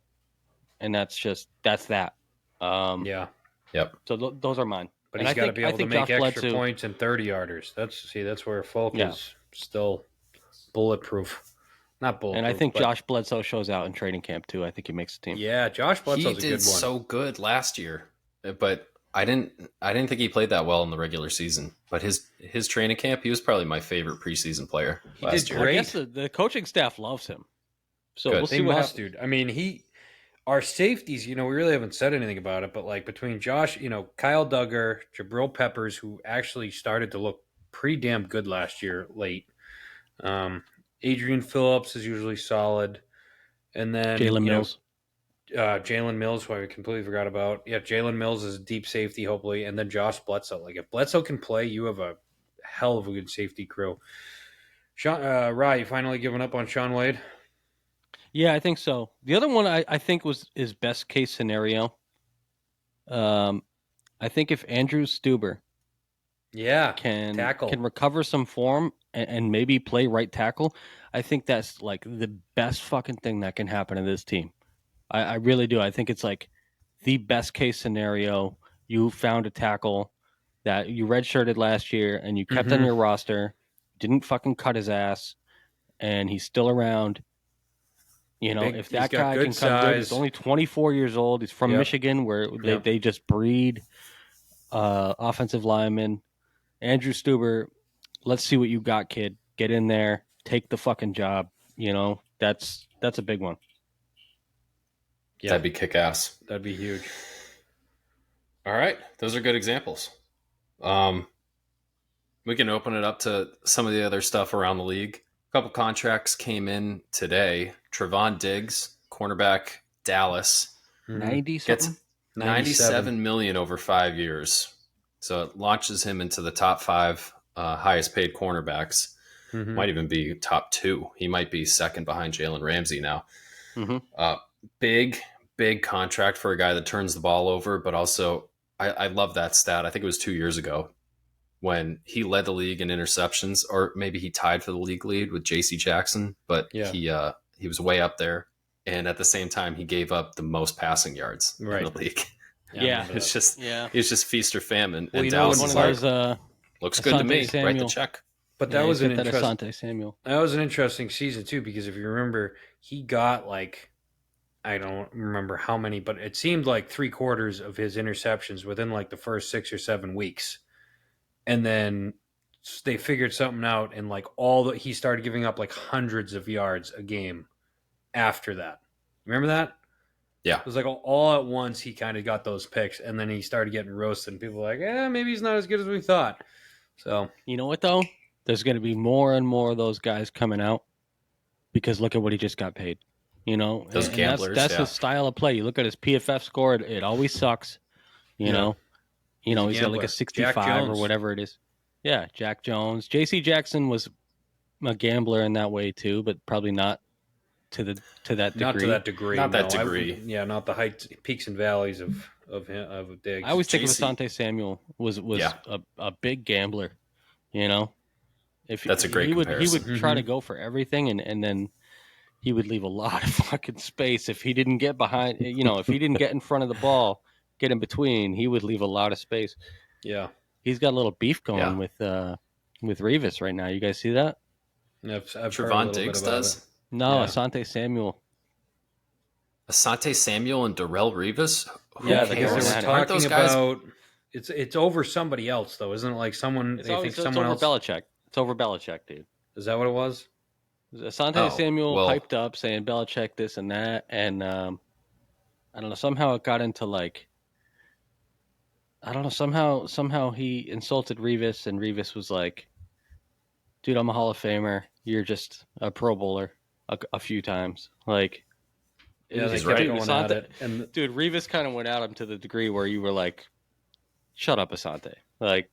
and that's that. Yeah. Yep. So those are mine. But he's got to be able to make extra points and 30-yarders. That's where Folk is still bulletproof. Not bulletproof. And I think Josh Bledsoe shows out in training camp too. I think he makes the team. Yeah, Josh Bledsoe's a good one. He did so good last year, but I didn't think he played that well in the regular season. But his training camp, he was probably my favorite preseason player last year. I guess the coaching staff loves him. So we'll see what happens, dude. I mean, our safeties, we really haven't said anything about it, but like between Josh, Kyle Duggar, Jabril Peppers, who actually started to look pretty damn good last year late. Adrian Phillips is usually solid. And then Jalen Mills. Jalen Mills, who I completely forgot about. Yeah, Jalen Mills is a deep safety, hopefully. And then Josh Bledsoe. Like, if Bledsoe can play, you have a hell of a good safety crew. Rye, you finally giving up on Sean Wade? Yeah, I think so. The other one I think is best case scenario. I think if Andrew Stuber can recover some form and maybe play right tackle, I think that's like the best fucking thing that can happen to this team. I really do. I think it's like the best case scenario. You found a tackle that you redshirted last year and you kept on your roster, didn't fucking cut his ass, and he's still around. If that guy can come good, he's only 24 years old. He's from Michigan, where they just breed offensive linemen. Andrew Stuber, let's see what you got, kid. Get in there, take the fucking job. That's a big one. Yeah. That'd be kick-ass. That'd be huge. All right. Those are good examples. We can open it up to some of the other stuff around the league. A couple contracts came in today. Trevon Diggs, cornerback, Dallas, 90 gets something. 97 million over 5 years. So it launches him into the top 5 highest paid cornerbacks. Mm-hmm. Might even be top 2. He might be second behind Jalen Ramsey now. Mm-hmm. Big contract for a guy that turns the ball over, but also I love that stat. I think it was 2 years ago when he led the league in interceptions, or maybe he tied for the league lead with J.C. Jackson, but he was way up there. And at the same time, he gave up the most passing yards in the league. Yeah. It's just feast or famine. Well, and Dallas one of those looks good to me. Samuel. Write the check. But that was an Asante Samuel. That was an interesting season too, because if you remember, he got like, I don't remember how many, but it seemed like 3/4 of his interceptions within like the first 6 or 7 weeks. And then they figured something out, and like he started giving up like hundreds of yards a game after that. Remember that? Yeah. It was like all at once he kind of got those picks, and then he started getting roasted, and people were like, maybe he's not as good as we thought. So, you know what though? There's going to be more and more of those guys coming out because look at what he just got paid. You know, those gamblers. That's his style of play. You look at his PFF score; it always sucks. You know, he's got like a 65 or whatever it is. Yeah, Jack Jones. J.C. Jackson was a gambler in that way too, but probably not to that degree. Not to that degree. Not that degree. Not the heights, peaks and valleys of Diggs. I always think of Asante Samuel was a big gambler. You know, that's a great comparison. He would try to go for everything, and then he would leave a lot of fucking space if he didn't get behind. You know, if he didn't get in front of the ball, get in between, he would leave a lot of space. Yeah, he's got a little beef going with Revis right now. You guys see that? I've Trevon Diggs does. No, Asante Samuel. Asante Samuel and Darrell Revis. Because they were talking about it's over somebody else though, isn't it? Like someone it's over Belichick. It's over Belichick, dude. Is that what it was? Asante Samuel hyped up saying Belichick this and that, and I don't know. Somehow it got into like, I don't know. Somehow he insulted Revis, and Revis was like, "Dude, I'm a Hall of Famer. You're just a Pro Bowler a few times." Like, he's right. And dude, Revis kind of went at him to the degree where you were like, "Shut up, Asante." Like,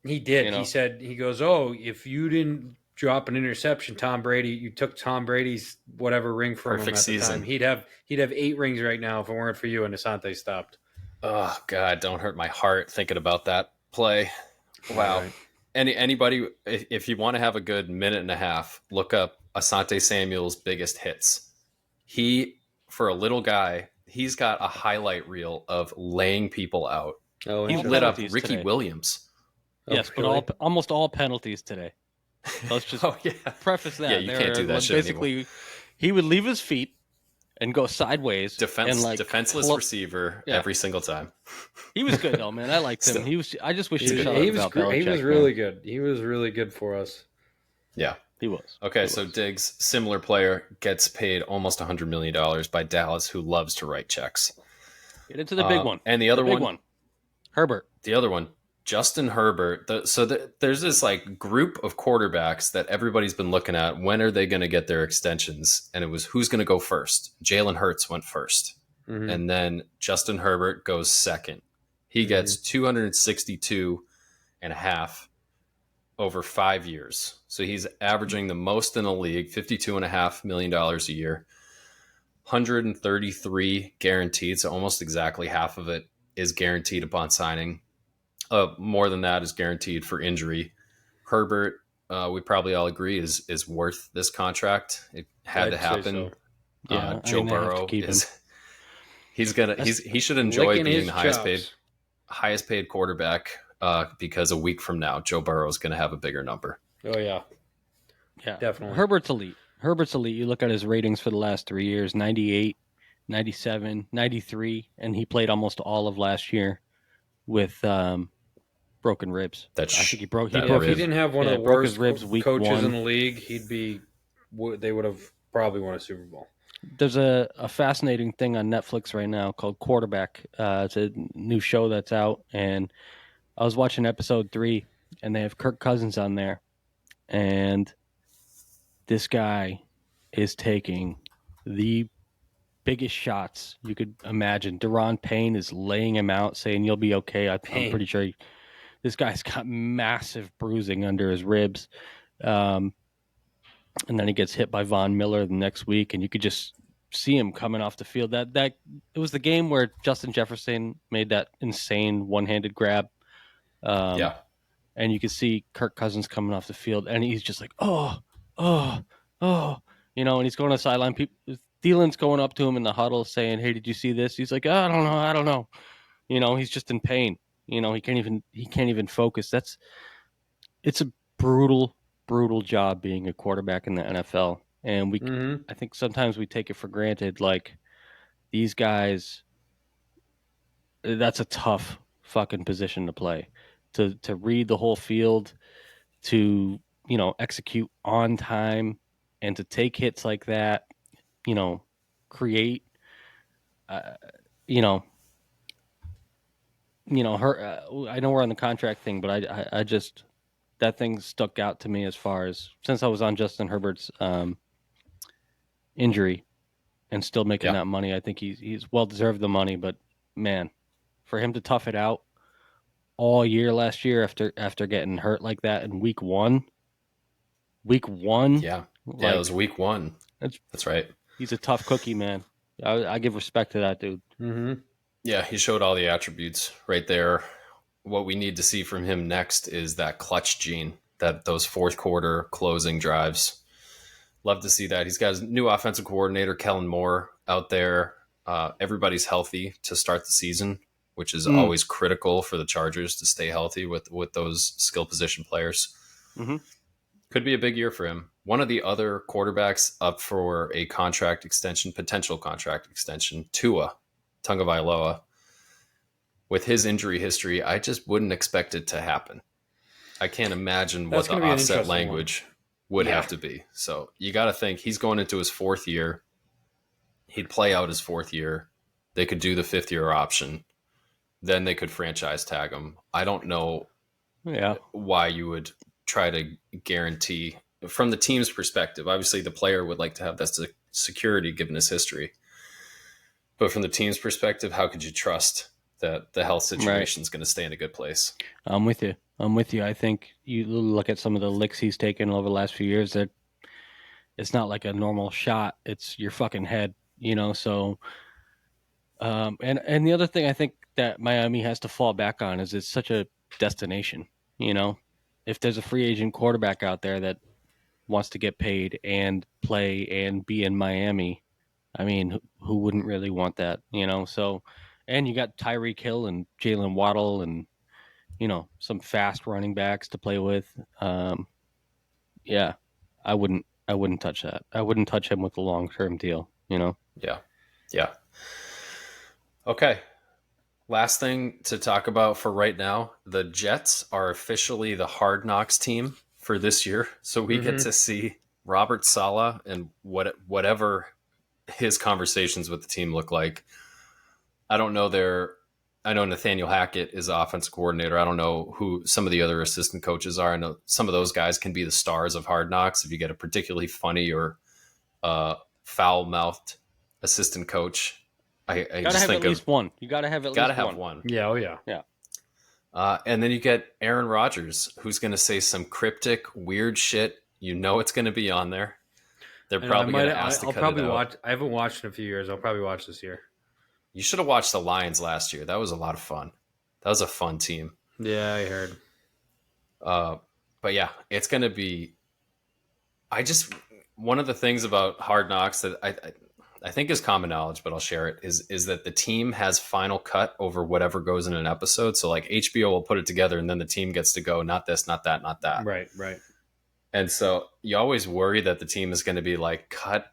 he did. He said, he goes, "Oh, if you didn't drop an interception, you took Tom Brady's whatever ring from him at the time. He'd have 8 rings right now if it weren't for you." And Asante stopped. Oh God, don't hurt my heart thinking about that play. Wow. Right. Anybody, if you want to have a good minute and a half, look up Asante Samuel's biggest hits. He, for a little guy, he's got a highlight reel of laying people out. Oh, he lit up Ricky today. Williams. Yes, but almost all penalties today. Let's just preface that. Yeah, you can't do that shit basically, anymore. He would leave his feet and go sideways. Defenseless receiver every single time. He was good though, man. I liked him. I just wish he was great. He was really good. He was really good for us. Yeah, he was. Okay, so Diggs, similar player, gets paid almost $100 million by Dallas, who loves to write checks. Get into the big one. And the other one, Herbert. The other one, Justin Herbert. There's this like group of quarterbacks that everybody's been looking at. When are they going to get their extensions? And it was who's going to go first. Jalen Hurts went first. Mm-hmm. And then Justin Herbert goes second. He gets 262 and a half over 5 years. So he's averaging the most in the league, $52.5 million a year. 133 guaranteed. So almost exactly half of it is guaranteed upon signing. More than that is guaranteed for injury. Herbert, we probably all agree, is worth this contract. It had to happen. So. Yeah, Joe Burrow is. He should enjoy being the highest paid quarterback because a week from now, Joe Burrow is going to have a bigger number. Oh yeah, definitely. Herbert's elite. You look at his ratings for the last 3 years: 98, 97, 93, and he played almost all of last year with broken ribs. I think he broke. If he didn't have one of the worst ribs coaches in the league, they would have probably won a Super Bowl. There's a fascinating thing on Netflix right now called Quarterback. It's a new show that's out, and I was watching episode 3, and they have Kirk Cousins on there, and this guy is taking the biggest shots you could imagine. Deron Payne is laying him out, saying you'll be okay. I'm pretty sure this guy's got massive bruising under his ribs. And then he gets hit by Von Miller the next week, and you could just see him coming off the field. That it was the game where Justin Jefferson made that insane one-handed grab. And you could see Kirk Cousins coming off the field, and he's just like, oh, and he's going to the sideline. Thielen's going up to him in the huddle saying, hey, did you see this? He's like, I don't know. He's just in pain. He can't even focus. It's a brutal job being a quarterback in the NFL. And I think sometimes we take it for granted. Like, these guys, that's a tough fucking position to play. To read the whole field, to execute on time, and to take hits like that, create, her. I know we're on the contract thing, but I just, that thing stuck out to me as far as, since I was on Justin Herbert's injury and still making that money. I think he's well deserved the money, but man, for him to tough it out all year last year after getting hurt like that in week one. Yeah, it was week one. That's right. He's a tough cookie, man. I give respect to that dude. Mm-hmm. Yeah, he showed all the attributes right there. What we need to see from him next is that clutch gene, those fourth quarter closing drives. Love to see that. He's got his new offensive coordinator, Kellen Moore, out there. Everybody's healthy to start the season, which is always critical for the Chargers to stay healthy with those skill position players. Mm-hmm. Could be a big year for him. One of the other quarterbacks up for a potential contract extension, Tua Tagovailoa. With his injury history, I just wouldn't expect it to happen. I can't imagine what the offset language would have to be. So you got to think he's going into his fourth year. He'd play out his fourth year. They could do the fifth year option. Then they could franchise tag him. I don't know why you would try to guarantee, from the team's perspective. Obviously, the player would like to have that security given his history. But from the team's perspective, how could you trust that the health situation is going to stay in a good place? I'm with you. I think you look at some of the licks he's taken over the last few years, that it's not like a normal shot. It's your fucking head, so and the other thing I think that Miami has to fall back on is it's such a destination. If there's a free agent quarterback out there that wants to get paid and play and be in Miami, I mean, who wouldn't really want that, So, and you got Tyreek Hill and Jalen Waddle and, some fast running backs to play with. Yeah, I wouldn't touch that. I wouldn't touch him with a long-term deal, Yeah. Okay. Last thing to talk about for right now, the Jets are officially the Hard Knocks team for this year. So we get to see Robert Saleh and whatever his conversations with the team look like. I know Nathaniel Hackett is the offensive coordinator. I don't know who some of the other assistant coaches are. I know some of those guys can be the stars of Hard Knocks if you get a particularly funny or foul-mouthed assistant coach. I gotta just have think at least one. You gotta have one. Yeah, oh yeah. And then you get Aaron Rodgers, who's going to say some cryptic, weird shit. It's going to be on there. They're probably going to ask to cut it out. I haven't watched in a few years. I'll probably watch this year. You should have watched the Lions last year. That was a lot of fun. That was a fun team. Yeah, I heard. But yeah, it's going to be. One of the things about Hard Knocks that I think is common knowledge, but I'll share it, is that the team has final cut over whatever goes in an episode. So like HBO will put it together and then the team gets to go, not this, not that, not that. Right. And so you always worry that the team is going to be like, cut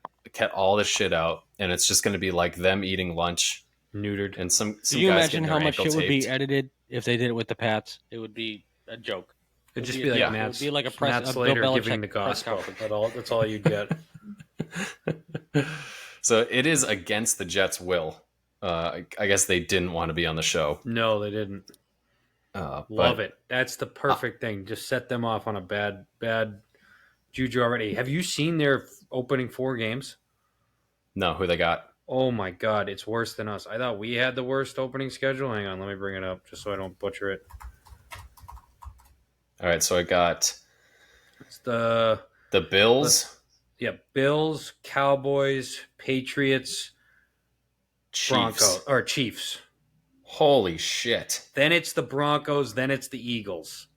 all this shit out. And it's just going to be like them eating lunch. Neutered. And some Can you guys imagine how much shit would be edited if they did it with the Pats? It would be a joke. It'd just be like Matt Slater giving the gospel. That's all you'd get. So it is against the Jets' will. I guess they didn't want to be on the show. No, they didn't. Love it. That's the perfect thing. Just set them off on a bad juju already. Have you seen their opening 4 games? No, who they got? Oh my God, it's worse than us. I thought we had the worst opening schedule. Hang on, let me bring it up just so I don't butcher it. All right, so I got It's the Bills, Bills, Cowboys, Patriots, Chiefs. Chiefs. Holy shit. Then it's the Broncos, then it's the Eagles.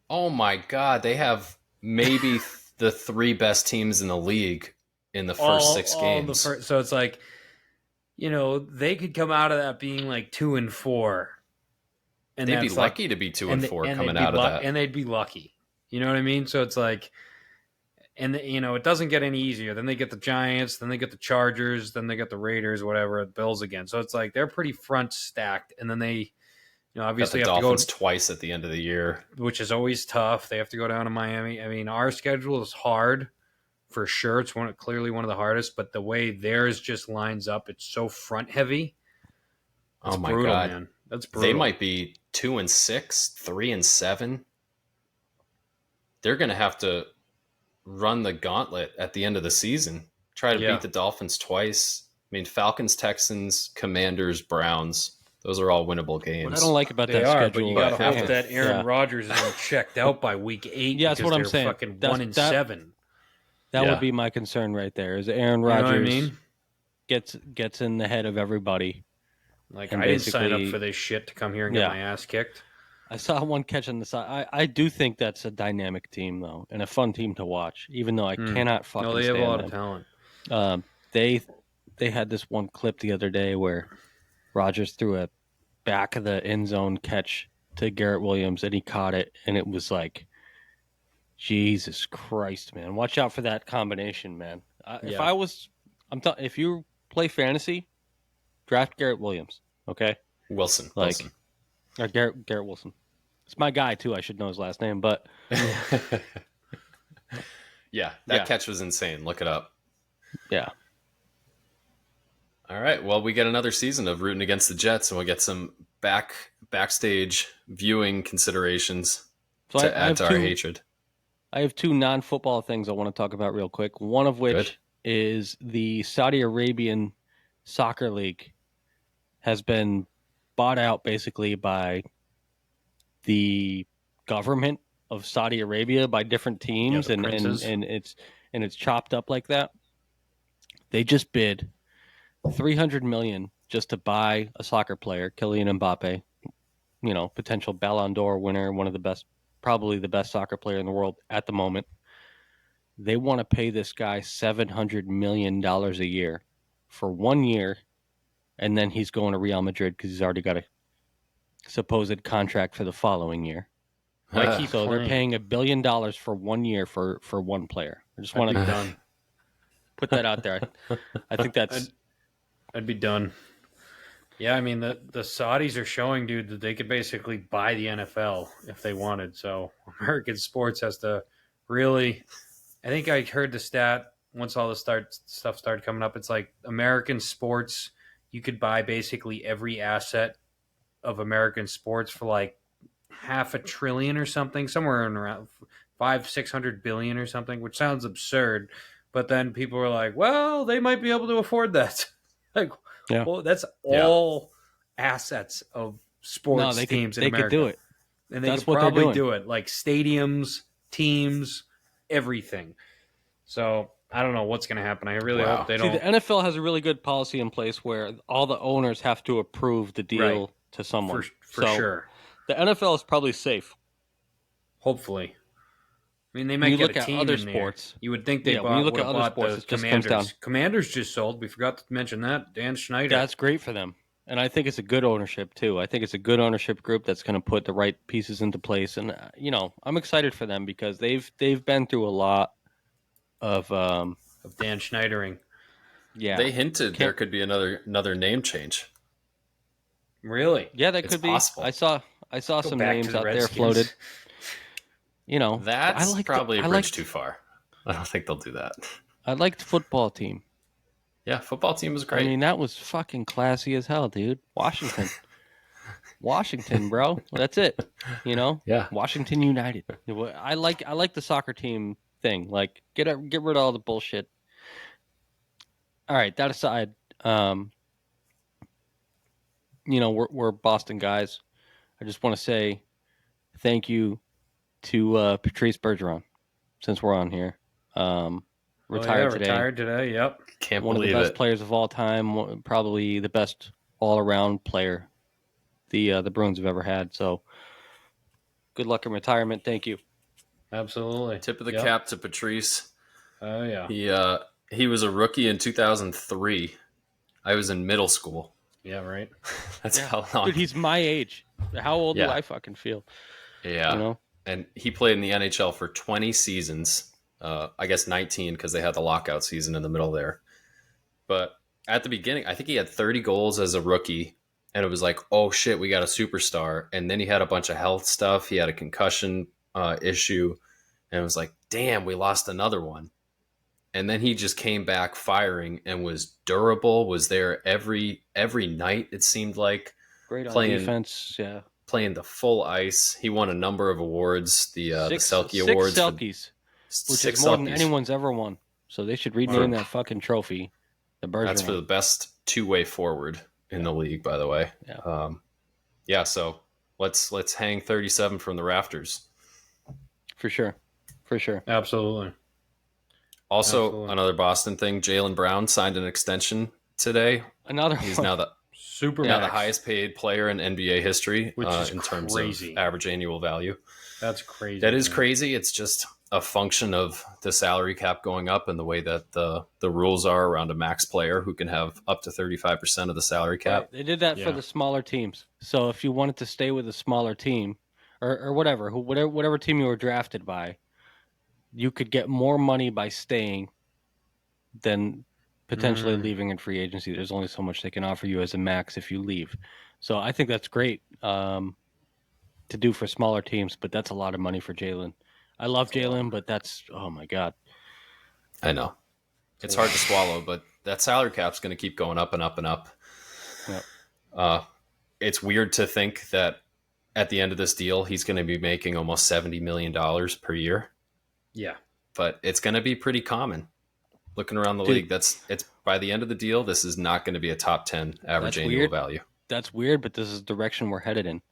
Oh my God, they have maybe the 3 best teams in the league in the first 6 games. So it's like, they could come out of that being like 2-4. And they'd be lucky to be 2-4 coming out of that. And they'd be lucky. You know what I mean? So it's like, and it doesn't get any easier. Then they get the Giants, then they get the Chargers, then they get the Raiders, whatever, the Bills again. So it's like they're pretty front stacked. And then they, obviously got the have Dolphins to go twice at the end of the year, which is always tough. They have to go down to Miami. I mean, our schedule is hard for sure. It's clearly one of the hardest, but the way theirs just lines up, it's so front heavy. It's brutal, God, man. That's brutal. They might be 2-6, 3-7. They're going to have to run the gauntlet at the end of the season. Try to beat the Dolphins twice. I mean, Falcons, Texans, Commanders, Browns. Those are all winnable games. What I don't like about that schedule, but you got to hope that Aaron Rodgers isn't checked out by week 8. Yeah, that's what I'm saying. Fucking 1-7. That would be my concern right there. Is Aaron Rodgers gets in the head of everybody? Like, I didn't sign up for this shit to come here and get my ass kicked. I saw one catch on the side. I do think that's a dynamic team, though, and a fun team to watch, even though I cannot fucking stand them. No, they have a lot of talent. They had this one clip the other day where Rodgers threw a back of the end zone catch to Garrett Williams, and he caught it, and it was like, Jesus Christ, man. Watch out for that combination, man. If you play fantasy, draft Garrett Williams, okay? Wilson. Or Garrett Wilson. It's my guy, too. I should know his last name, but... that catch was insane. Look it up. Yeah. All right. Well, we get another season of rooting against the Jets, and we'll get some backstage viewing considerations to add to our hatred. I have 2 non-football things I want to talk about real quick. One of which is the Saudi Arabian Soccer League has been bought out basically by the government of Saudi Arabia by different teams, and it's chopped up like that. They just bid $300 million just to buy a soccer player, Kylian Mbappe, potential Ballon d'Or winner, one of the best, probably the best soccer player in the world at the moment. They want to pay this guy $700 million a year for 1 year, and then he's going to Real Madrid because he's already got a supposed contract for the following year. So they're paying $1 billion for 1 year for one player. I just want to put that out there. I think that's... I'd be done. Yeah, I mean, the Saudis are showing, dude, that they could basically buy the NFL if they wanted. So American sports has to really... I think I heard the stat once all the stuff started coming up. It's like American sports, you could buy basically every asset of American sports for like $500 billion or something, somewhere in around $500-600 billion or something, which sounds absurd. But then people were like, well, they might be able to afford that. Well, that's all assets of sports teams in America. They could do it. And they could probably do it. Like stadiums, teams, everything. So I don't know what's going to happen. I really hope they don't. See, the NFL has a really good policy in place where all the owners have to approve the deal to someone. For sure. The NFL is probably safe. Hopefully. I mean, they might get a team other in sports. There. You would think they when you look at other sports, the Commanders. Commanders just sold. We forgot to mention that. Dan Schneider. That's great for them. And I think it's a good ownership, too. I think it's a good ownership group that's going to put the right pieces into place. And, I'm excited for them because they've been through a lot of Dan Schneidering. Yeah. They hinted there could be another name change. Really? Yeah, that could be. Possible. I saw some names out there floated. That's probably a bridge too far. I don't think they'll do that. I liked the football team. Yeah, football team was great. I mean, that was fucking classy as hell, dude. Washington. Washington, bro. That's it. Yeah. Washington United. I like the soccer team thing. Like, get rid of all the bullshit. All right, that aside, we're Boston guys. I just want to say thank you to Patrice Bergeron, since we're on here. Retired today. Retired today. Yep. Can't One of the believe best it. players of all time. Probably the best all-around player the Bruins have ever had. So good luck in retirement. Thank you. Absolutely. Tip of the cap to Patrice. Oh, yeah. He was a rookie in 2003. I was in middle school. Yeah, right. That's how long. Dude, he's my age. How old do I fucking feel? Yeah. And he played in the NHL for 20 seasons. I guess 19 because they had the lockout season in the middle there. But at the beginning, I think he had 30 goals as a rookie. And it was like, oh, shit, we got a superstar. And then he had a bunch of health stuff. He had a concussion issue. And it was like, damn, we lost another one. And then he just came back firing and was durable, was there every night, it seemed like. Great on defense, yeah. Playing the full ice. He won a number of awards, the Selke Awards. 6 Selkies, which is more than anyone's ever won. So they should rename that fucking trophy the Bergeron. That's for the best two-way forward in the league, by the way. Yeah. So let's hang 37 from the rafters. For sure. Absolutely. Also, another Boston thing, Jaylen Brown signed an extension today. He's now the the highest paid player in NBA history, which is in terms crazy. of average annual value. That's crazy. That is crazy. It's just a function of the salary cap going up and the way that the rules are around a max player who can have up to 35% of the salary cap. Right. They did that for the smaller teams. So if you wanted to stay with a smaller team or whatever team you were drafted by, you could get more money by staying than potentially leaving in free agency. There's only so much they can offer you as a max if you leave. So I think that's great to do for smaller teams, but that's a lot of money for Jaylen. I love Jaylen, but that's, oh my God. I know. It's hard to swallow, but that salary cap's going to keep going up and up and up. Yep. It's weird to think that at the end of this deal, he's going to be making almost $70 million per year. Yeah. But it's going to be pretty common. Looking around the league, it's by the end of the deal, this is not going to be a top 10 average annual value. That's weird, but this is the direction we're headed in.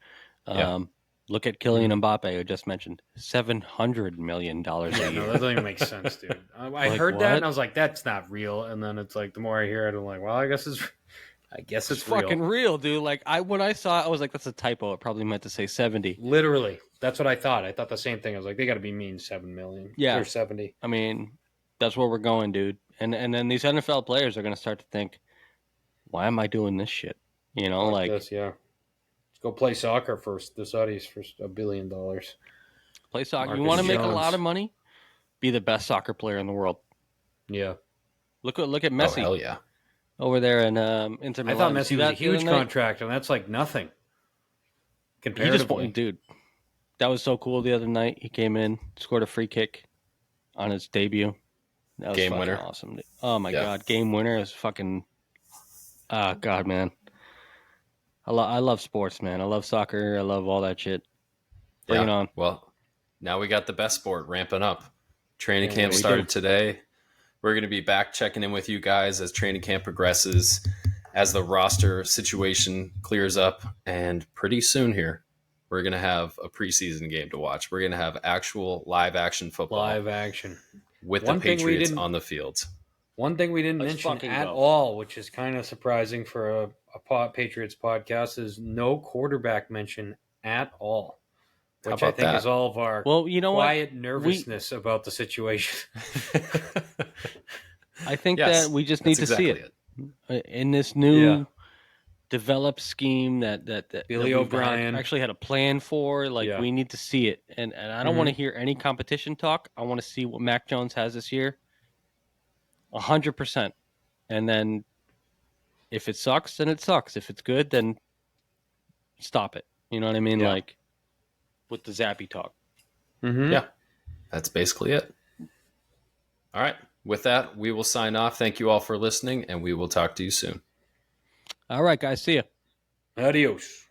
Look at Kylian Mbappe, who just mentioned $700 million a year. No, that doesn't even make sense, dude. I heard that and I was like, that's not real. And then it's like, the more I hear it, I'm like, well, I guess it's real. Fucking real, dude. Like when I saw it, I was like, that's a typo. It probably meant to say 70. Literally. That's what I thought. I thought the same thing. I was like, they got to be mean 7 million. Yeah. Or 70. I mean, that's where we're going, dude. And then these NFL players are going to start to think, why am I doing this shit? Like this, yeah. Let's go play soccer first. The Saudis for $1 billion. Play soccer. Marcus You want to make a Jones. lot of money? Be the best soccer player in the world. Yeah. Look at Messi. Oh, hell yeah. Over there in Inter Milan. I thought Messi was a huge contract, and that's like nothing. Comparatively. Dude, that was so cool the other night. He came in, scored a free kick on his debut. That was Game fucking winner. Awesome. Oh my God. Game winner is fucking, God, man. I love sports, man. I love soccer. I love all that shit. Bring it on. Well, now we got the best sport ramping up. Training camp started today. We're going to be back checking in with you guys as training camp progresses, as the roster situation clears up, and pretty soon here, we're going to have a preseason game to watch. We're going to have actual live action football. Live action. With the Patriots on the field. One thing we didn't mention at all, which is kind of surprising for a Patriots podcast, is no quarterback mention at all. Which I think is all of our quiet nervousness about the situation. I think that we just need to see it. In this new developed scheme that Billy O'Brien actually had a plan for. We need to see it. And I don't want to hear any competition talk. I want to see what Mac Jones has this year. 100%. And then if it sucks, then it sucks. If it's good, then stop it. You know what I mean? Yeah. Like with the Zappy talk. Mm-hmm. Yeah, that's basically it. All right. With that, we will sign off. Thank you all for listening, and we will talk to you soon. All right, guys. See ya. Adios.